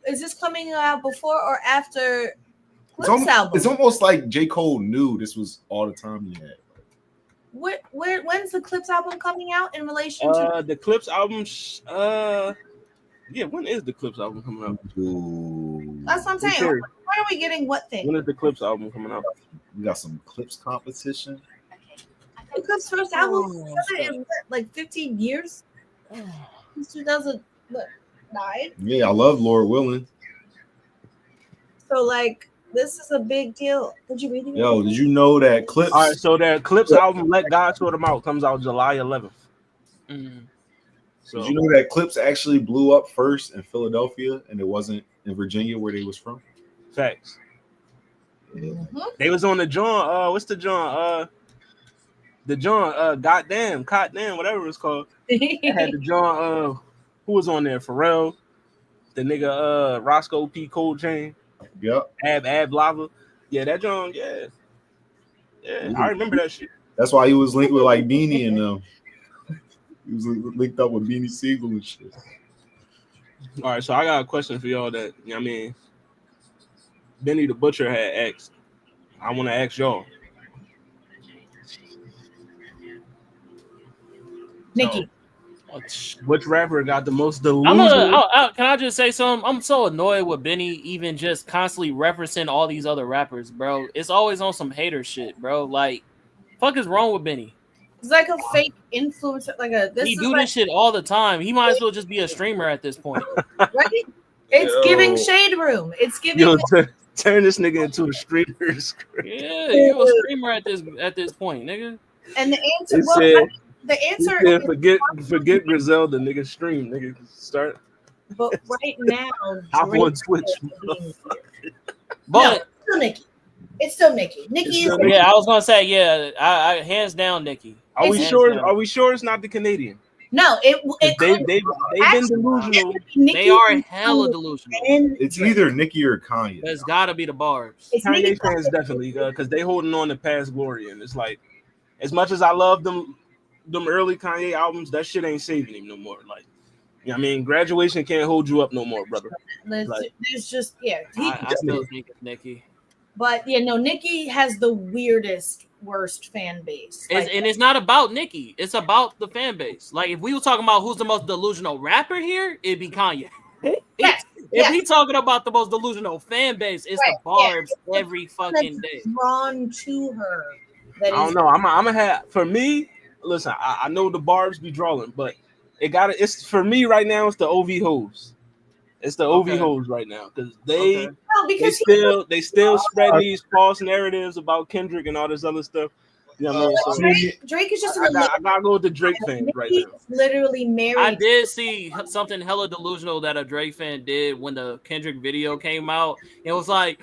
Is this coming out before or after Clips album? It's almost like J. Cole knew this was all the time he had. When's the Clips album coming out in relation to the Clips album? When is the Clips album coming out? That's what I'm saying. When are we getting what thing? When is the Clips album coming out? We got some Clips competition. The Clips first album in like 15 years? Since 2009? Yeah, I love Lord Willin'. So like this is a big deal. Did you read it? Yo, did you know that Clips? All right, so that Clips album, Let God Sort Them Out, comes out July 11th. So, did you know that Clips actually blew up first in Philadelphia and it wasn't in Virginia where they was from? Facts. Yeah. They was on the joint. What's the joint? The joint. Goddamn, whatever it's called. They had the joint. Who was on there? Pharrell, the nigga. Roscoe P. Cold Chain. Yep. Ab Lava. Yeah, that joint. Yeah. I remember that shit. That's why he was linked with like Beanie and them. He was linked up with Beanie Siegel and shit. All right, so I got a question for y'all that, you know what I mean, Benny the Butcher had asked. I want to ask y'all. Nicki. Which rapper got the most delusional? Can I just say something? I'm so annoyed with Benny even just constantly referencing all these other rappers, bro. It's always on some hater shit, bro. Like, fuck is wrong with Benny? It's like a fake influencer, this shit all the time. He might as well just be a streamer at this point. Right? It's giving shade room. It's giving. Yo, turn this nigga into a streamer. Yeah, you're a streamer at this point, nigga. And the answer, forget Griselda, nigga. Stream, nigga. Start. But right now, hop on Twitch. But it's still Nicki. Nicki is. Yeah, I was gonna say I hands down Nicki. Are we sure it's not the Canadian? No, they've been delusional. They are hella delusional. It's either Nicki or Kanye. It's gotta be the Barbs. Kanye fans definitely, because they holding on to past glory, and it's like, as much as I love them early Kanye albums, that shit ain't saving him no more. Like, you know what I mean, Graduation can't hold you up no more, brother. There's just I still think it's Nicki. But Nicki has the worst fan base. And it's not about Nicki. It's about the fan base. Like, if we were talking about who's the most delusional rapper here, it'd be Kanye. If we talking about the most delusional fan base, it's the Barbs every fucking day. Drawn to her. I don't know. I'm gonna have, for me. Listen, I know the Barbs be drawing, but it's for me right now. It's the OV hoes. It's the OV hoes right now because they still spread these false narratives about Kendrick and all this other stuff. You know what I mean? Drake is just. I gotta go with the Drake fans right now. Literally married. I did see something hella delusional that a Drake fan did when the Kendrick video came out. It was like,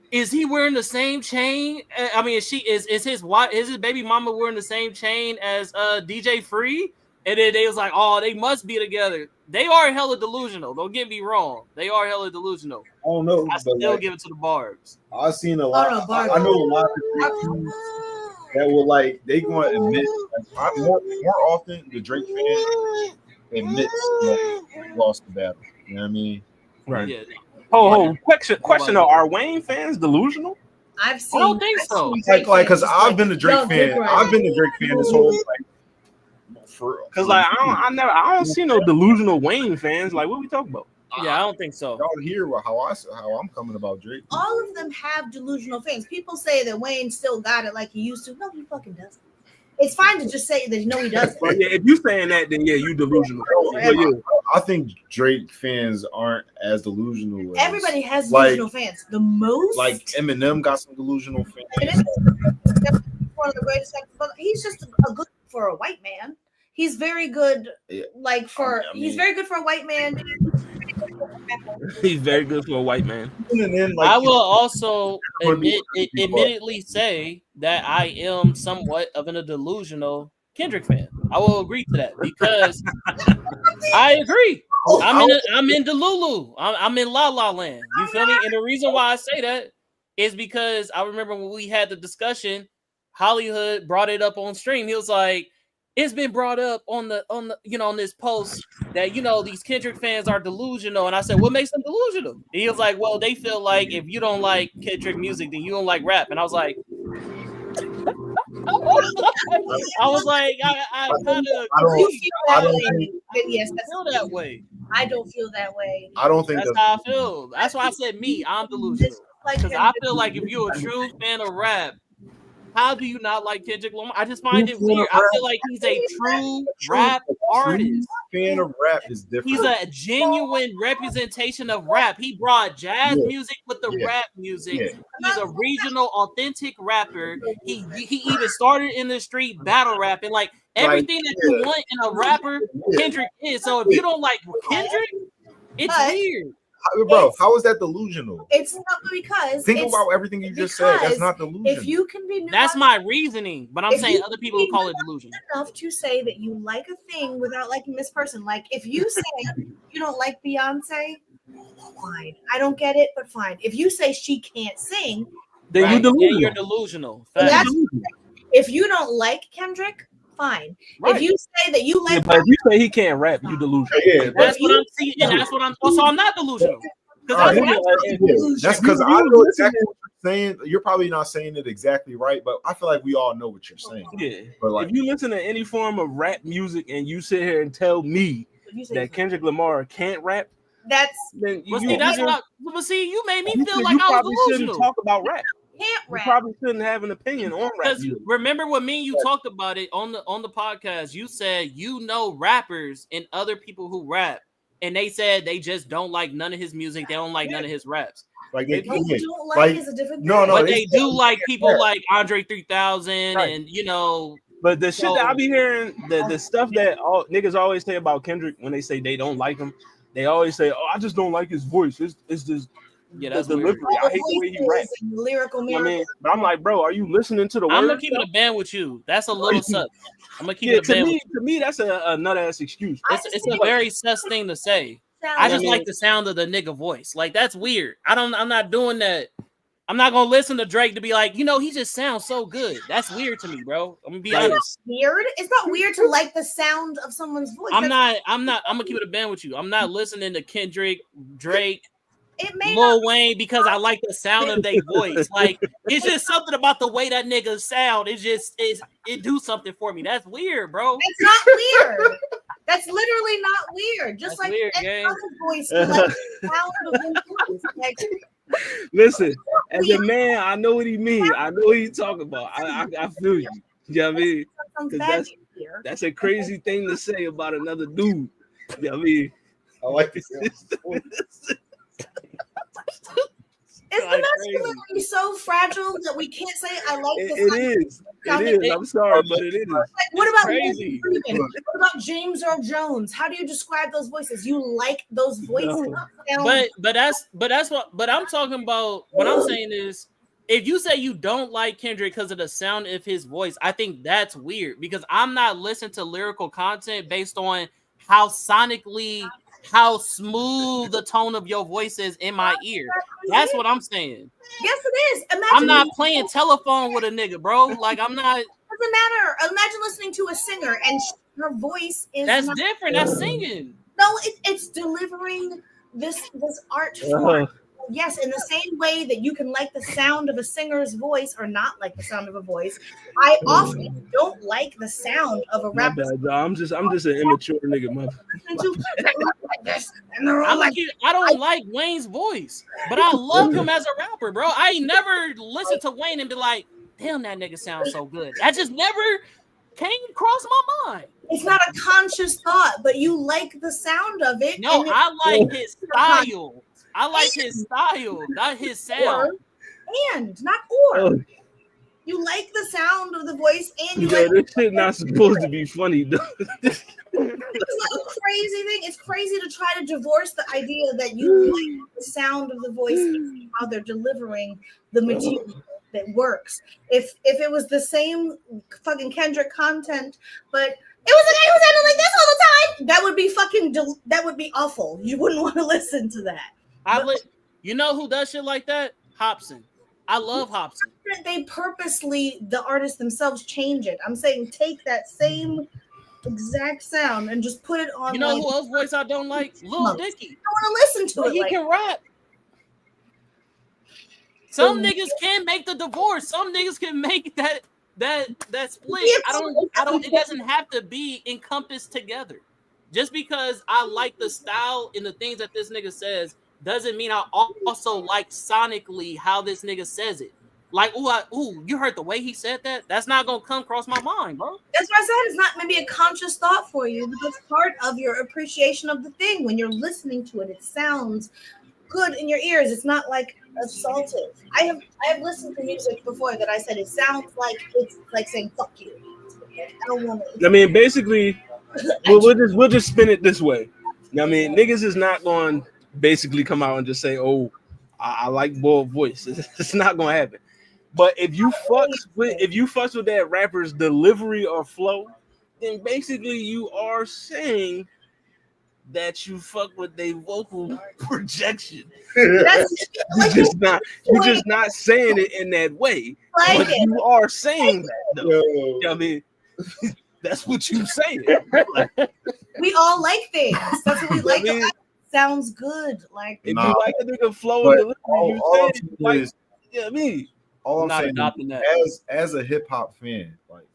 is he wearing the same chain? I mean, is his baby mama wearing the same chain as DJ Free? And then they was like, oh, they must be together. They are hella delusional. Don't get me wrong. They are hella delusional. I don't know. I still give it to the Barbs. I've seen a lot. I know a lot of people that will they going to admit more often the Drake fan admits that he lost the battle. You know what I mean? Right. Yeah. Question though, are Wayne fans delusional? I don't think so. Because I've been a Drake fan. I've been a Drake fan this whole because I don't see no delusional Wayne fans. Like, what we talking about? Yeah, I don't think so. Y'all hear how I'm coming about Drake. All of them have delusional fans. People say that Wayne still got it like he used to. No, he fucking doesn't. It's fine to just say that he doesn't. But if you saying that, then you delusional. I think Drake fans aren't as delusional. Everybody has delusional fans. The most, like Eminem, got some delusional fans. It is one of the greatest actors, but he's just a good for a white man. He's very good, like for he's very good for a white man. He's very good for a white man. I will also admittedly say that I am somewhat of a delusional Kendrick fan. I will agree to that because I agree. I'm in Delulu. I'm in La La Land. You feel me? And the reason why I say that is because I remember when we had the discussion, Hollywood brought it up on stream. He was like, it's been brought up on the on this post that these Kendrick fans are delusional. And I said, what makes them delusional? And he was like, well, they feel like if you don't like Kendrick music, then you don't like rap. And I was like, I kind of feel that way. I don't feel that way. I don't think that's how I feel. That's why I said I'm delusional. Because I feel like if you're a true fan of rap, how do you not like Kendrick Lamar? I just find it weird. I feel like he's a true rap artist. Fan of rap is different. He's a genuine representation of rap. He brought jazz music with the rap music. Yeah. He's a regional, authentic rapper. He even started in the street battle rapping. Like everything that you want in a rapper, Kendrick is. So if you don't like Kendrick, it's weird. Bro, how is that delusional? It's not because think about everything you just said. That's not delusional. If you can be, that's my reasoning. But I'm saying other people would call it delusion. Enough to say that you like a thing without liking this person. Like if you say you don't like Beyonce, fine. I don't get it, but fine. If you say she can't sing, then you're delusional. If you don't like Kendrick, fine. Right. If you say that you like, but if you say he can't rap, you delusional. Yeah, that's what I'm seeing, and that's what I'm. So I'm not delusional. That's because I know exactly what you're saying. You're probably not saying it exactly right, but I feel like we all know what you're saying. Yeah, but like, if you listen to any form of rap music and you sit here and tell me that Kendrick Lamar can't rap, that's then you made me feel like I was delusional. Shouldn't talk about rap. You probably shouldn't have an opinion on rap. Remember when me and you talked about it on the podcast? You said rappers and other people who rap, and they said they just don't like none of his music. They don't like none of his raps. Like they don't like is a different thing. No, but they do like people like Andre 3000 and But the shit that I be hearing, the stuff that all niggas always say about Kendrick when they say they don't like him, they always say, "Oh, I just don't like his voice. It's just." Yeah, that's delivery. I hate the way he raps. Lyrical. I mean, but I'm like, bro, are you listening to the words? I'm gonna keep it a band with you. That's a little sus. I'm gonna keep it a band. To me, that's a nut ass excuse. It's a very sus thing to say. I just like the sound of the nigga voice. Like that's weird. I'm not doing that. I'm not gonna listen to Drake to be like, he just sounds so good. That's weird to me, bro. I'm gonna be honest. Weird? It's not weird to like the sound of someone's voice. I'm gonna keep it a band with you. I'm not listening to Kendrick, Drake, Lil Wayne because I like the sound of their voice. Like it's just something about the way that nigga sound. It do something for me. That's weird, bro. It's not weird. That's literally not weird. Just that's like weird, any other voice, you like the sound of his voice. Like, listen, as a man, I know what he means. I know what he's talking about. I feel you. You know what I mean? That's a crazy thing to say about another dude. You know what I mean? I like this. Is the masculinity so fragile that we can't say I like this? It is. I'm sorry, but it is. Like, what about crazy? What about James Earl Jones? How do you describe those voices? You like those voices? No. But I'm talking about. What I'm saying is, if you say you don't like Kendrick because of the sound of his voice, I think that's weird because I'm not listening to lyrical content based on how smooth the tone of your voice is in my ear. That's what I'm saying. Yes, it is. I'm not playing telephone with a nigga, bro. Like I'm not. Doesn't matter. Imagine listening to a singer and her voice is. That's different. That's singing. No, it's delivering this art form. Yes, in the same way that you can like the sound of a singer's voice or not like the sound of a voice, I often don't like the sound of a rapper. I'm just an immature nigga, mother. I don't like Wayne's voice, but I love him as a rapper, bro. I ain't never listened to Wayne and be like, damn, that nigga sounds so good. I just never came across my mind. It's not a conscious thought, but you like the sound of it. No, I like his style. I like And- his style, not his sound. Not or. Oh, You like the sound of the voice, and you yeah, like this shit not supposed to be funny, though. it's like a crazy thing. It's crazy to try to divorce the idea that you like the sound of the voice and how they're delivering the material that works. If it was the same fucking Kendrick content, but it was a guy who sounded like this all the time, that would be that would be awful. You wouldn't want to listen to that. You know who does shit like that? Hobson. I love Hobson. They purposely, the artists themselves, change it. I'm saying take that same exact sound and just put it on. You know who else voice I don't like? Lil Dicky. I want to listen to it. He can rap. Some niggas can make the divorce. Some niggas can make that split. I don't. It doesn't have to be encompassed together. Just because I like the style and the things that this nigga says doesn't mean I also like sonically how this nigga says it. Like, ooh, you heard the way he said that? That's not gonna come across my mind, bro. That's what I said. It's not maybe a conscious thought for you, but it's part of your appreciation of the thing. When you're listening to it, it sounds good in your ears. It's not like assaultive. I have listened to music before that I said it sounds like it's like saying fuck you. I don't want to. I mean, basically, we'll just spin it this way. I mean, niggas is not going to basically come out and just say, "Oh, I like bold voice." It's not going to happen. But if you fucks with that rapper's delivery or flow, then basically you are saying that you fuck with their vocal projection. You're just not saying it in that way. But you are saying that, though. You know what I mean? That's what you saying. We all like things. That's what we like. Sounds good. Like if you like a nigga flow and delivery, all I'm saying as a hip hop fan, like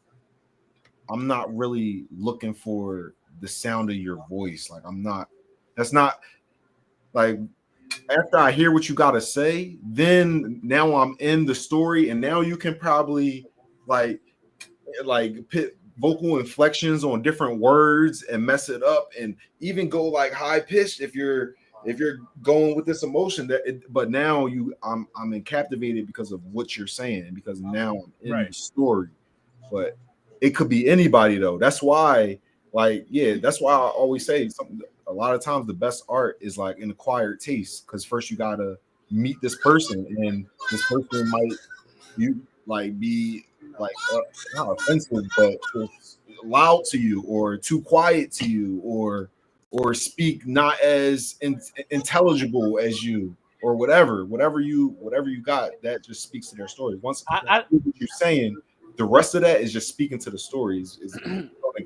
I'm not really looking for the sound of your voice. Like that's not like after I hear what you gotta say, then now I'm in the story, and now you can probably like put vocal inflections on different words and mess it up, and even go like high pitched if you're going with this emotion but now I'm captivated because of what you're saying, because now I'm in the story. But it could be anybody though. That's why that's why I always say something. A lot of times the best art is like an acquired taste, because first you gotta meet this person, and this person might be like not offensive, but loud to you, or too quiet to you, or speak not as intelligible as you, or whatever you got that just speaks to their story. Once what you're saying, the rest of that is just speaking to the stories.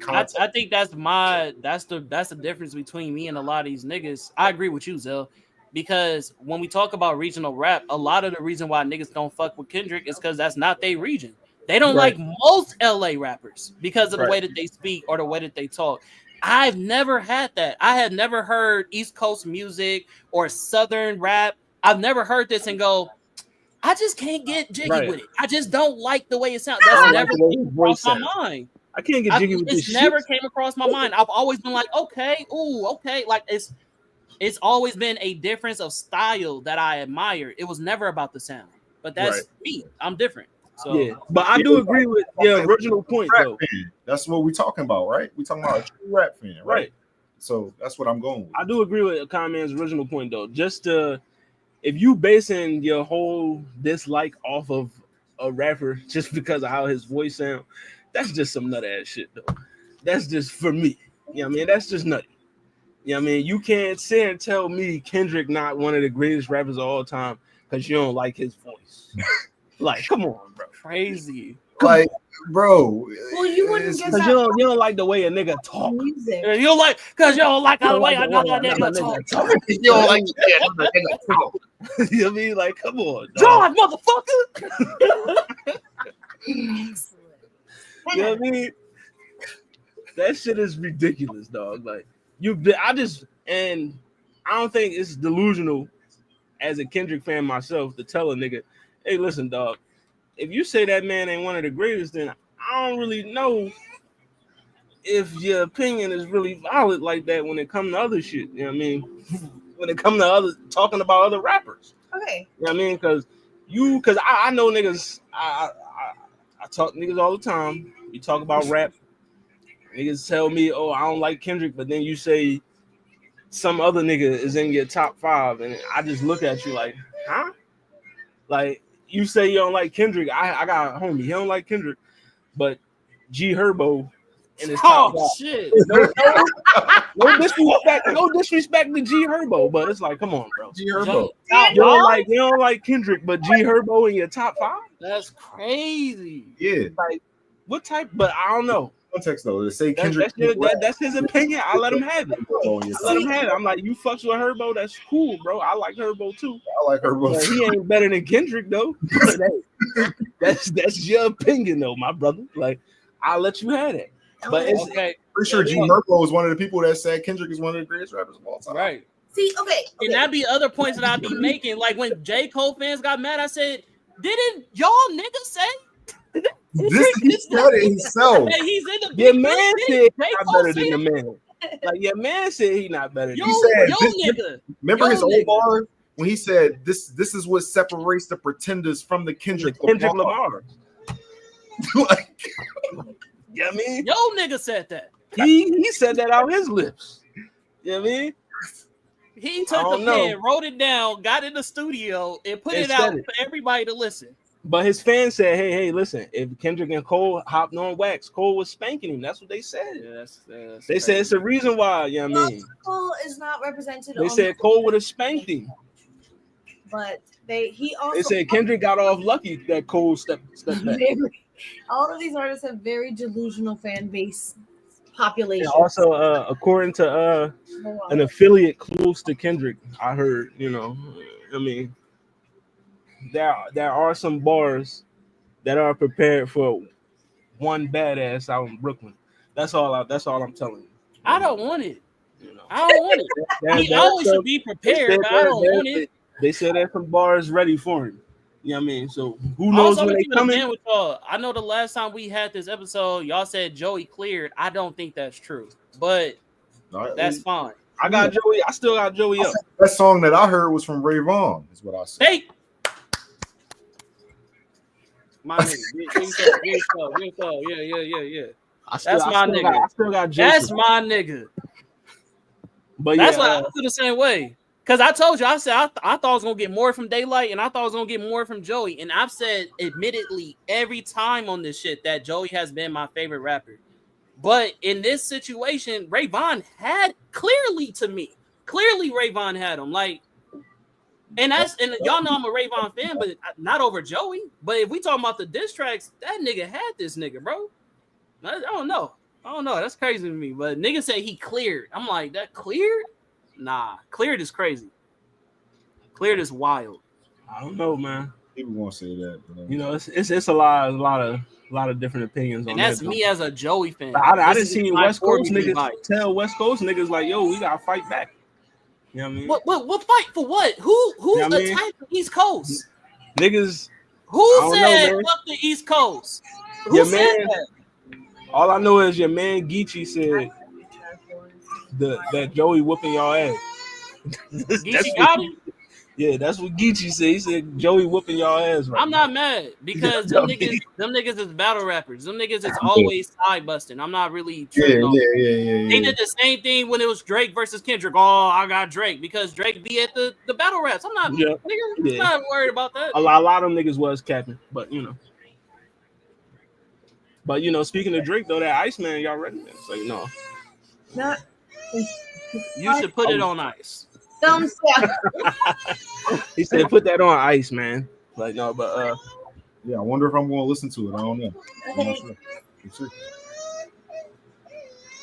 I think that's the difference between me and a lot of these niggas. I agree with you, Zell, because when we talk about regional rap, a lot of the reason why niggas don't fuck with Kendrick is because that's not their region. They don't like most LA rappers because of the way that they speak or the way that they talk. I've never had that. I have never heard East Coast music or Southern rap. I've never heard this and go, I just can't get jiggy with it. I just don't like the way it sounds. That's never came across my mind. I can't get jiggy with this shit. It's never came across my mind. I've always been like, okay. Like it's always been a difference of style that I admire. It was never about the sound. But that's me. I'm different. So yeah, but I do agree with your original point though. That's what we're talking about, right? We're talking about a true rap fan, right? So that's what I'm going with. I do agree with Conman's original point though. Just if you basing your whole dislike off of a rapper just because of how his voice sounds, that's just some nut ass shit though. That's just for me. You know what I mean? That's just nutty. You know what I mean? You can't sit and tell me Kendrick not one of the greatest rappers of all time because you don't like his voice. Like, come on, bro. Crazy. Like, bro. Well, you wouldn't get that. You don't like the way a nigga talk. Music. You don't like the way a nigga talk. You don't like the nigga talk. You know what I mean? Like, come on, John, motherfucker. You know what I mean? That shit is ridiculous, dog. Like, I don't think it's delusional as a Kendrick fan myself to tell a nigga, hey, listen, dog, if you say that man ain't one of the greatest, then I don't really know if your opinion is really valid like that when it comes to other shit. You know what I mean? When it comes to other talking about other rappers. Okay. You know what I mean? Because I know niggas. I talk to niggas all the time. You talk about rap. Niggas tell me, oh, I don't like Kendrick, but then you say some other nigga is in your top 5, and I just look at you like, huh? Like you say you don't like Kendrick. I got a homie. He don't like Kendrick, but G Herbo in his top 5. Shit. No disrespect to G Herbo, but it's like, come on, bro. G Herbo. You don't like Kendrick, but G Herbo in your top 5? That's crazy. Yeah. Like, what type? But I don't know. Context though, to say Kendrick. That's his opinion. I let him have it. I'm like, you fucks with Herbo, that's cool, bro. I like Herbo too. I like Herbo. But he ain't better than Kendrick though. That's your opinion though, my brother. Like, I'll let you have it. But it's Okay. Pretty sure G Herbo is one of the people that said Kendrick is one of the greatest rappers of all time. Right. See, okay. And that'd be other points that I'd be making. Like when J. Cole fans got mad, I said, didn't y'all niggas say? He said it himself. Hey, he's in the your big man big said big. he's J. not Cole better said than the man. Like your man said he's not better than Yo, He said, yo, nigga. Remember Yo, his old nigga. bar when he said this is what separates the pretenders from the Kendrick Lamar. Like, You know what I mean? Yo, nigga said that. He said that out his lips. You know what I mean? He took the pen, wrote it down, got in the studio, and put it out for everybody to listen. But his fans said, hey, listen, if Kendrick and Cole hopped on wax, Cole was spanking him. That's what they said. Yeah, that's they said it's the reason why, you know what I mean? Cole is not represented. They said Cole would have spanked him. But they said Kendrick got off lucky that Cole stepped back. All of these artists have very delusional fan base population. And also, according to an affiliate close to Kendrick, I heard, I mean, there are some bars that are prepared for one badass out in Brooklyn. That's all I'm telling you. I don't want it. I don't want it. He always should be prepared, but I don't want it. They said there's some bars ready for him. You know what I mean? So who knows when they coming? With y'all. I know the last time we had this episode, y'all said Joey cleared. I don't think that's true, but that's fine. I got Joey. I still got Joey up. That song that I heard was from Ray Vaughn, is what I said. Hey, my nigga, yeah. That's my nigga. I still got Joey. That's my nigga. But that's why I feel the same way. Because I told you, I said I thought I was going to get more from Daylight, and I thought I was going to get more from Joey. And I've said, admittedly, every time on this shit that Joey has been my favorite rapper. But in this situation, Ray Vaughn had Ray Vaughn had him. Like, and y'all know I'm a Ray Vaughn fan, but not over Joey. But if we talking about the diss tracks, that nigga had this nigga, bro. I don't know. That's crazy to me. But nigga said he cleared. I'm like, that cleared? Nah, cleared is crazy. Cleared is wild. I don't know, man. People won't say that. It's a lot of different opinions on that. And that's me as a Joey fan. I didn't see West Coast niggas tell West Coast niggas like, yo, we gotta fight back. You know what I mean? What fight for what? Who attacked the East Coast? Niggas. Who said fuck the East Coast? Who said that? All I know is your man Geechee said that Joey whooping y'all ass. Geechee got him? Yeah, that's what Geechee said. He said Joey whooping y'all ass right I'm not mad because them niggas is battle rappers. Them niggas is always side busting. I'm not really tripping on yeah. They did the same thing when it was Drake versus Kendrick. Oh, I got Drake because Drake be at the battle raps. I'm not I'm not worried about that. A lot of them niggas was capping, but speaking of Drake though, that Iceman, y'all ready? So Not. You should put it on ice. He said, "Put that on ice, man." Like no, but yeah. I wonder if I'm going to listen to it. I don't know. I'm not sure. Let's see.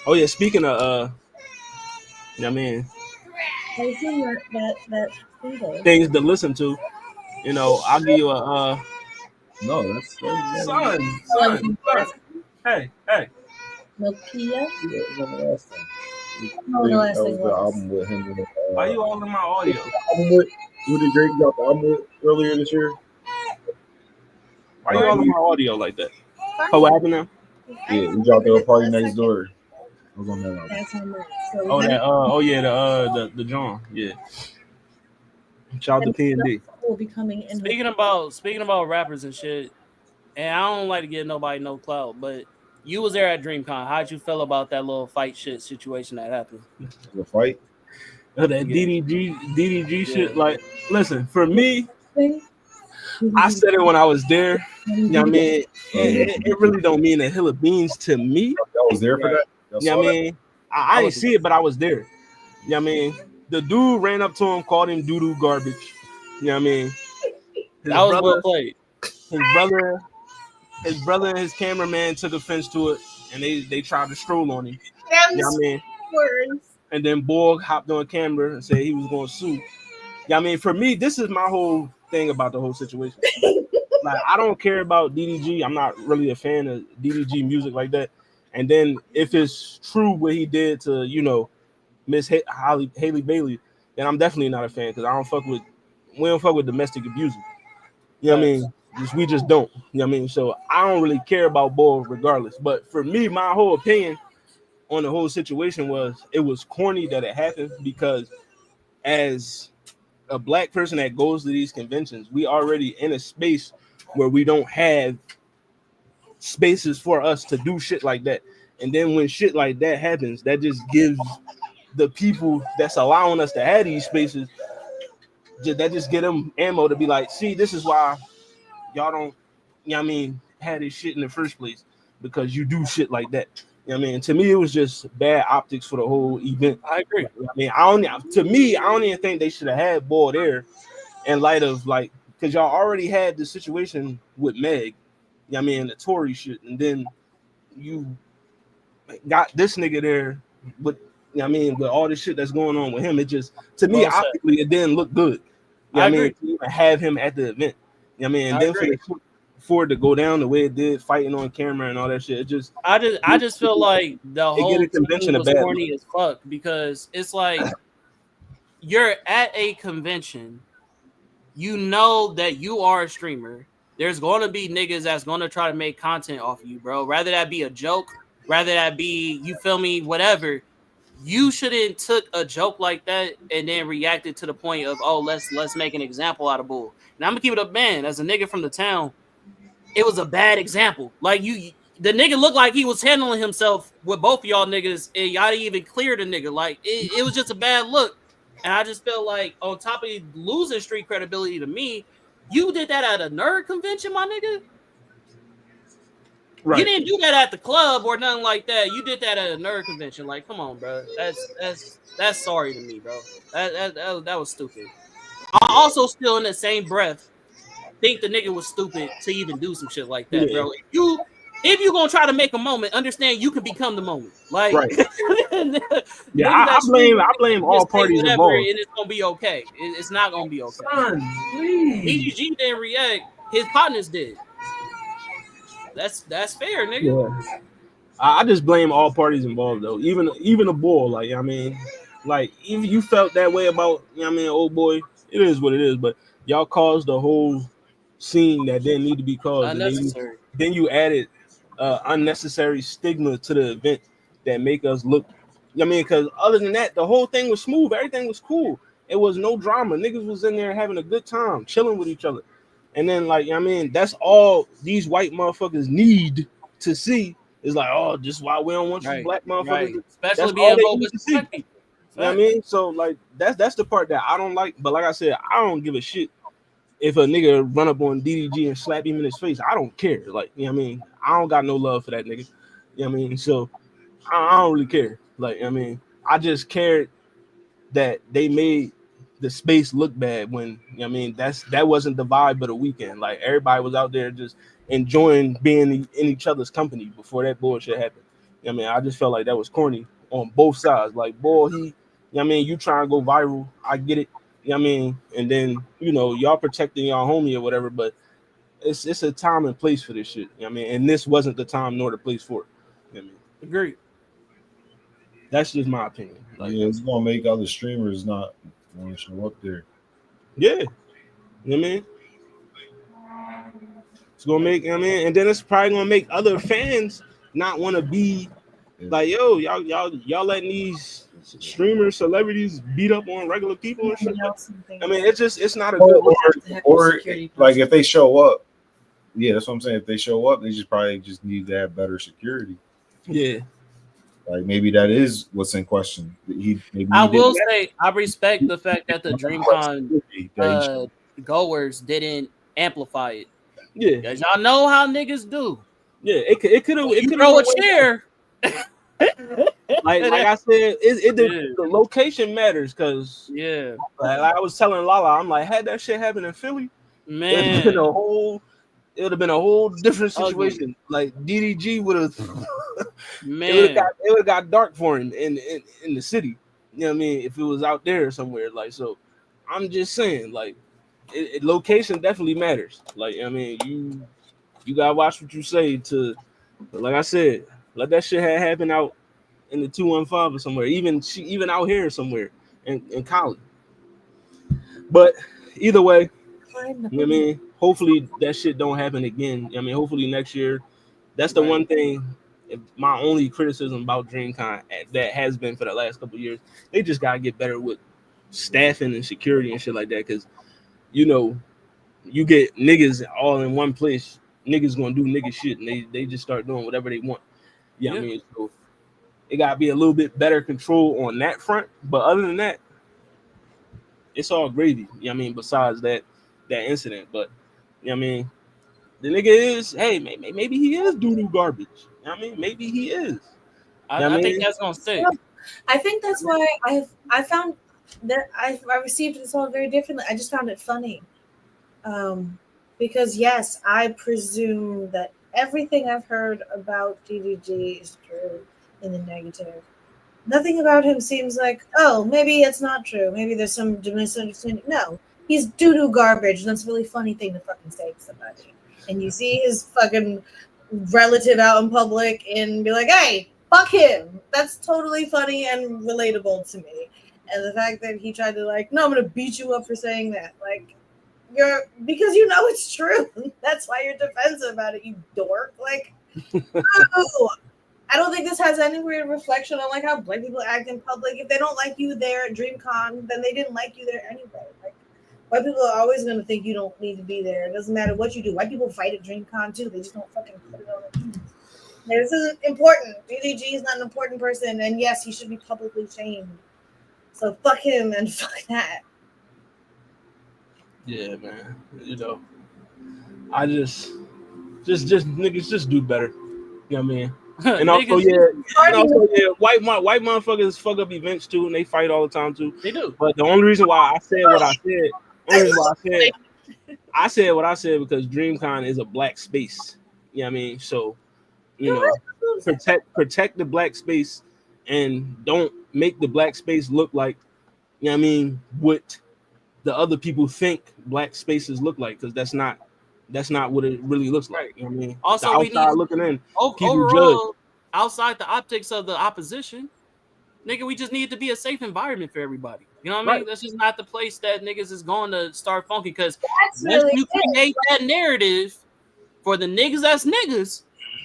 Oh yeah, speaking of I mean, that things to listen to. I'll give you a no. That's son. Hey. Nokia. Yeah, the last thing. No, the last thing the album with him. Why you all in my audio? Who did Drake drop the album with earlier this year? Why you all in my audio like that? Oh, what happened now? Yeah, we dropped the Party Next Door. I was on that album. That's on that. So Oh, that. Oh yeah, the John. Yeah. Shout out to P&D. will be coming in. Speaking about rappers and shit, and I don't like to give nobody no clout, but you was there at DreamCon. How'd you feel about that little fight shit situation that happened? The fight. That Yeah. DDG shit. Yeah. Like, listen, for me, I said it when I was there. You know what I mean? It really don't mean a hill of beans to me. Y'all was there for that? Y'all You know saw what I that? mean? I didn't see it, but I was there. You know what I mean? The dude ran up to him, called him doo-doo garbage. You know what I mean? That was well played. His brother and his cameraman took offense to it, and they tried to stroll on him. You know what I mean? Words. And then Borg hopped on camera and said he was going to sue. You know what I mean? For me, this is my whole thing about the whole situation. Like, I don't care about DDG. I'm not really a fan of DDG music like that. And then if it's true what he did to, you know, Miss Haley Bailey, then I'm definitely not a fan because we don't fuck with domestic abuse. You know what I mean? We just don't. You know what I mean? So I don't really care about Bull regardless. But for me, my whole opinion on the whole situation was it was corny that it happened because as a black person that goes to these conventions, we already in a space where we don't have spaces for us to do shit like that. And then when shit like that happens, that just gives the people that's allowing us to have these spaces, that just get them ammo to be like, see, this is why y'all don't, you know what I mean, have this shit in the first place, because you do shit like that. You know what I mean? To me, it was just bad optics for the whole event. I agree. I mean, I don't even think they should have had Ball there in light of, like, because y'all already had the situation with Meg, you know what I mean, the Tory shit, and then you got this nigga there with, you know what I mean, with all the shit that's going on with him. It just, to me, optically, it didn't look good. You know what I mean? To even have him at the event. You know what I mean? And then for it to go down the way it did, fighting on camera and all that shit, it just, I just feel like the whole convention was corny as fuck, because it's like you're at a convention, you know that you are a streamer. There's going to be niggas that's going to try to make content off of you, bro. Rather that be a joke, rather that be, you feel me, whatever. You shouldn't took a joke like that and then reacted to the point of, oh, let's make an example out of Bull. And I'm gonna keep it up, man. As a nigga from the town, it was a bad example. Like, the nigga looked like he was handling himself with both of y'all niggas, and y'all didn't even clear the nigga. Like, it was just a bad look. And I just feel like, on top of losing street credibility to me, you did that at a nerd convention, my nigga. Right. You didn't do that at the club or nothing like that. You did that at a nerd convention. Like, come on, bro. That's sorry to me, bro. That was stupid. I also still, in the same breath, think the nigga was stupid to even do some shit like that, bro. If you gonna try to make a moment, understand you can become the moment. Like, right. Yeah, I blame all parties involved, and it's gonna be okay. It's not gonna be okay. Son, please. DDG didn't react. His partners did. That's fair, nigga. Yeah. I just blame all parties involved, though. Even the Bull. Like, I mean, like, if you felt that way about, you know what I mean, old boy, it is what it is. But y'all caused the whole scene that didn't need to be caused. Unnecessary. Then you added unnecessary stigma to the event that make us look. I mean, because other than that, the whole thing was smooth. Everything was cool. It was no drama. Niggas was in there having a good time, chilling with each other. And then, like, I mean, that's all these white motherfuckers need to see. Is like, oh, this is why we don't want you black motherfuckers. Right. Especially being involved with black people. You know what I mean? So, like, that's the part that I don't like. But like I said, I don't give a shit if a nigga run up on DDG and slap him in his face. I don't care. Like, you know what I mean? I don't got no love for that nigga. You know what I mean? So I don't really care. Like, I mean, I just cared that they made the space look bad when, you know what I mean, that wasn't the vibe of the weekend. Like, everybody was out there just enjoying being in each other's company before that bullshit happened. You know what I mean? I just felt like that was corny on both sides. Like, boy, you know what I mean, you trying to go viral, I get it. You know what I mean? And then, you know, y'all protecting y'all homie or whatever, but it's a time and place for this shit. You know what I mean? And this wasn't the time nor the place for it. You know what I mean? Agreed. That's just my opinion. Like, yeah, it's gonna make other streamers not want to show up there. Yeah. You know what I mean? It's gonna make, you know what I mean, and then it's probably gonna make other fans not want to be Like, yo, y'all letting these streamers, celebrities beat up on regular people and shit. I mean, it's not a good look. Or like if they show up, yeah, that's what I'm saying. If they show up, they just probably just need to have better security. Yeah. Like maybe that is what's in question. I will say I respect the fact that the DreamCon goers didn't amplify it. Yeah, because y'all know how niggas do. Yeah, it could have throw a chair. like I said, the location matters because like I was telling Lala, I'm like, had that shit happened in Philly, man, it would have been a whole different situation. Like DDG would have, it would have got dark for him in the city. You know what I mean? If it was out there somewhere, like so. I'm just saying, like, location definitely matters. Like, I mean, you gotta watch what you say to, like I said, let that shit happen out in the 215 or somewhere, even out here somewhere in Cali. But either way, you know what I mean, hopefully that shit don't happen again. I mean, hopefully next year. That's the one thing. My only criticism about DreamCon that has been for the last couple of years, they just gotta get better with staffing and security and shit like that. Because you know, you get niggas all in one place. Niggas gonna do nigga shit, and they just start doing whatever they want. You know what I mean? So it gotta be a little bit better control on that front. But other than that, it's all gravy. You know what I mean? Besides that incident, but you know what I mean? The nigga is, hey, maybe he is doo-doo garbage. You know what I mean? Maybe he is. I think that's gonna stick. I think that's why I found that I received this all very differently. I just found it funny. Because yes, I presume that everything I've heard about DDG is true in the negative. Nothing about him seems like, oh, maybe it's not true. Maybe there's some misunderstanding. No, he's doo-doo garbage. And that's a really funny thing to fucking say to somebody. And you see his fucking relative out in public and be like, hey, fuck him. That's totally funny and relatable to me. And the fact that he tried to like, no, I'm going to beat you up for saying that. Like, because you know it's true. That's why you're defensive about it, you dork. Like, no. I don't think this has any weird reflection on like how black people act in public. If they don't like you there at DreamCon, then they didn't like you there anyway. Like, white people are always going to think you don't need to be there. It doesn't matter what you do. White people fight at DreamCon too. They just don't fucking put it on it. This isn't important. DDG is not an important person, and yes, he should be publicly shamed. So fuck him and fuck that. Yeah, man. You know, I just niggas just do better. You know what I mean? And also, white motherfuckers fuck up events too, and they fight all the time too. They do. But the only reason why I said what I said, I said what I said because DreamCon is a black space. You know what I mean? So, you know, protect the black space and don't make the black space look like, you know what I mean, what the other people think black spaces look like, because that's not what it really looks like. You know what I mean? Also, the outside looking in, people overall, judge. Outside the optics of the opposition, nigga, we just need to be a safe environment for everybody. You know what I mean? That's just not the place that niggas is going to start funky, because once you create that narrative for the niggas that's niggas,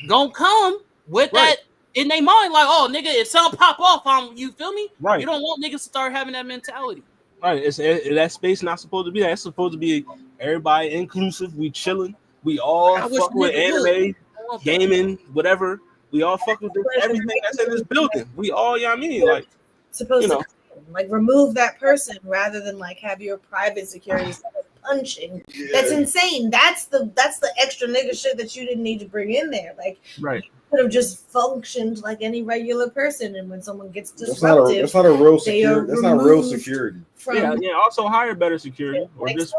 gonna come with that in their mind, like, oh, nigga, if something pop off, you feel me? Right. You don't want niggas to start having that mentality. Right. That space not supposed to be that. It's supposed to be everybody inclusive. We chilling. We all fuck with anime, gaming, whatever. We all fuck with everything that's in this building. We all, you know what I mean? Like, supposed to like remove that person rather than like have your private security punching. Yeah. That's insane. That's the extra nigga shit that you didn't need to bring in there. Like, you could have just functioned like any regular person, and when someone gets disruptive, that's not a real security. That's not real security. Also hire better security, or just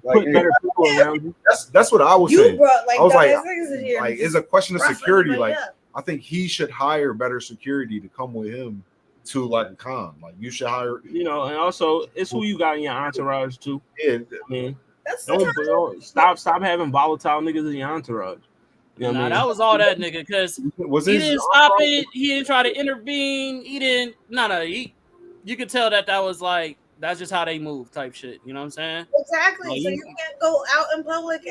put better people around you. That's what I was saying. Brought, like, I was like, here like, it's a question of security. Like, I think he should hire better security to come with him to like a con. Like, you should hire, and also it's who you got in your entourage too. Yeah, I mean, don't stop having volatile niggas in your entourage. You know what I mean? That was all that nigga, because he didn't stop it. He didn't try to intervene. He didn't. You could tell that was like, that's just how they move type shit. You know what I'm saying? Exactly. Like, so you can't go out in public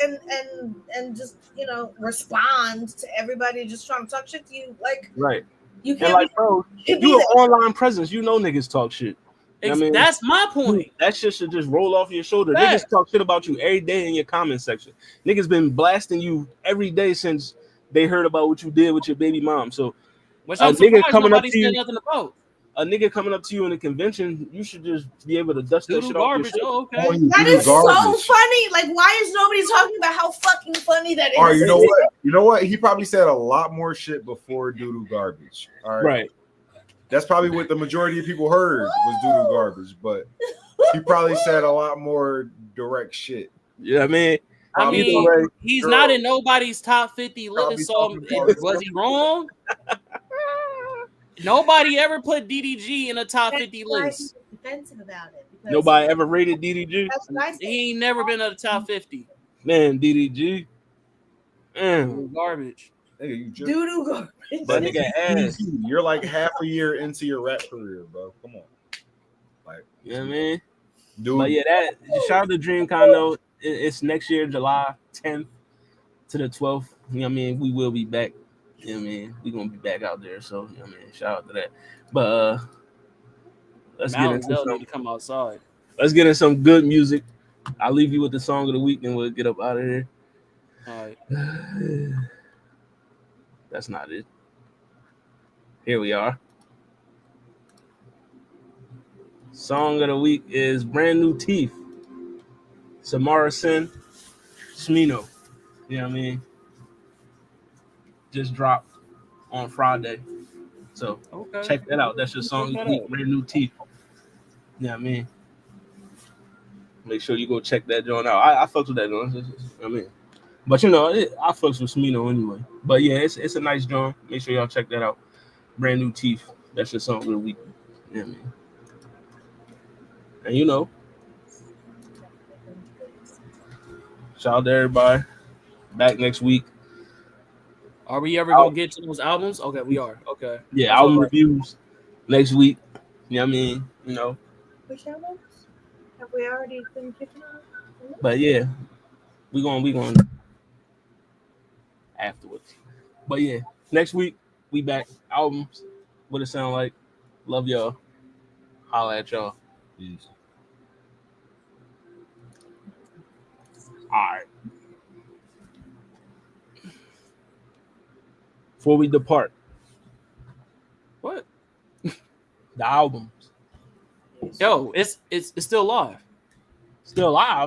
and just respond to everybody just trying to talk shit to you. Like, You And can't like, be, bro, can't be you an that. online presence. You know niggas talk shit. I mean, That's my point. that shit should just roll off your shoulder. Facts. Niggas talk shit about you every day in your comment section. Niggas been blasting you every day since they heard about what you did with your baby mom. So Which a I'm nigga surprised coming up nobody to you, said nothing about. a nigga coming up to you in a convention, you should just be able to dust that Doodoo shit off your garbage. shoulder. Oh, okay. That Doo-doo is so garbage. funny. Like, why is nobody talking about how fucking funny that is? All right, you know what? You know what? He probably said a lot more shit before doo-doo garbage. All right. Right. That's probably what the majority of people heard was doo-doo garbage, but he probably said a lot more direct shit. Yeah, I mean, I Probably mean, talking- he's girl, not in nobody's top 50 probably list. So talking about- was he wrong? Nobody ever put DDG in a top 50 why list. he's defensive about it. Because nobody ever rated DDG. That's what I said. He ain't never been in the top 50. Man, DDG. Garbage. Nigga, you just Doo-doo garbage. That nigga ass. you're like half a year into your rap career, bro. Come on. Like, You know what I mean? dude, But yeah, that shout out to DreamCon though. It's next year, July 10th to the 12th. You know what I mean? We will be back. You know what I mean? We're gonna be back out there. So, you know what I mean? Shout out to that. But let's get into Mountain need to some, come outside. let's get in some good music. I'll leave you with the song of the week and we'll get up out of here. All right. That's not it. Here we are. Song of the week is Brand New Teeth. Samara Sin, Smino. You know what I mean? Just dropped on Friday. So Okay. check that out. That's your song of the week, Brand New Teeth. You know what I mean? Make sure you go check that joint out. I fucks with that joint. I mean, but you know, I fucks with Smino anyway. But yeah, it's a nice joint. Make sure y'all check that out. Brand New Teeth. That's your song of the week. You know what I mean? And you know, shout out to everybody. Back next week. Are we ever gonna get to those albums? Okay, we are. Okay. Yeah, That's album all right. reviews next week. You know what I mean? You know. Which albums? Have we already been kicking off? But yeah, we going afterwards. But yeah, next week we back. Albums. What it sound like? Love y'all. Holla at y'all. peace. All right. Before we depart, What? the albums Yo, it's still live. still live.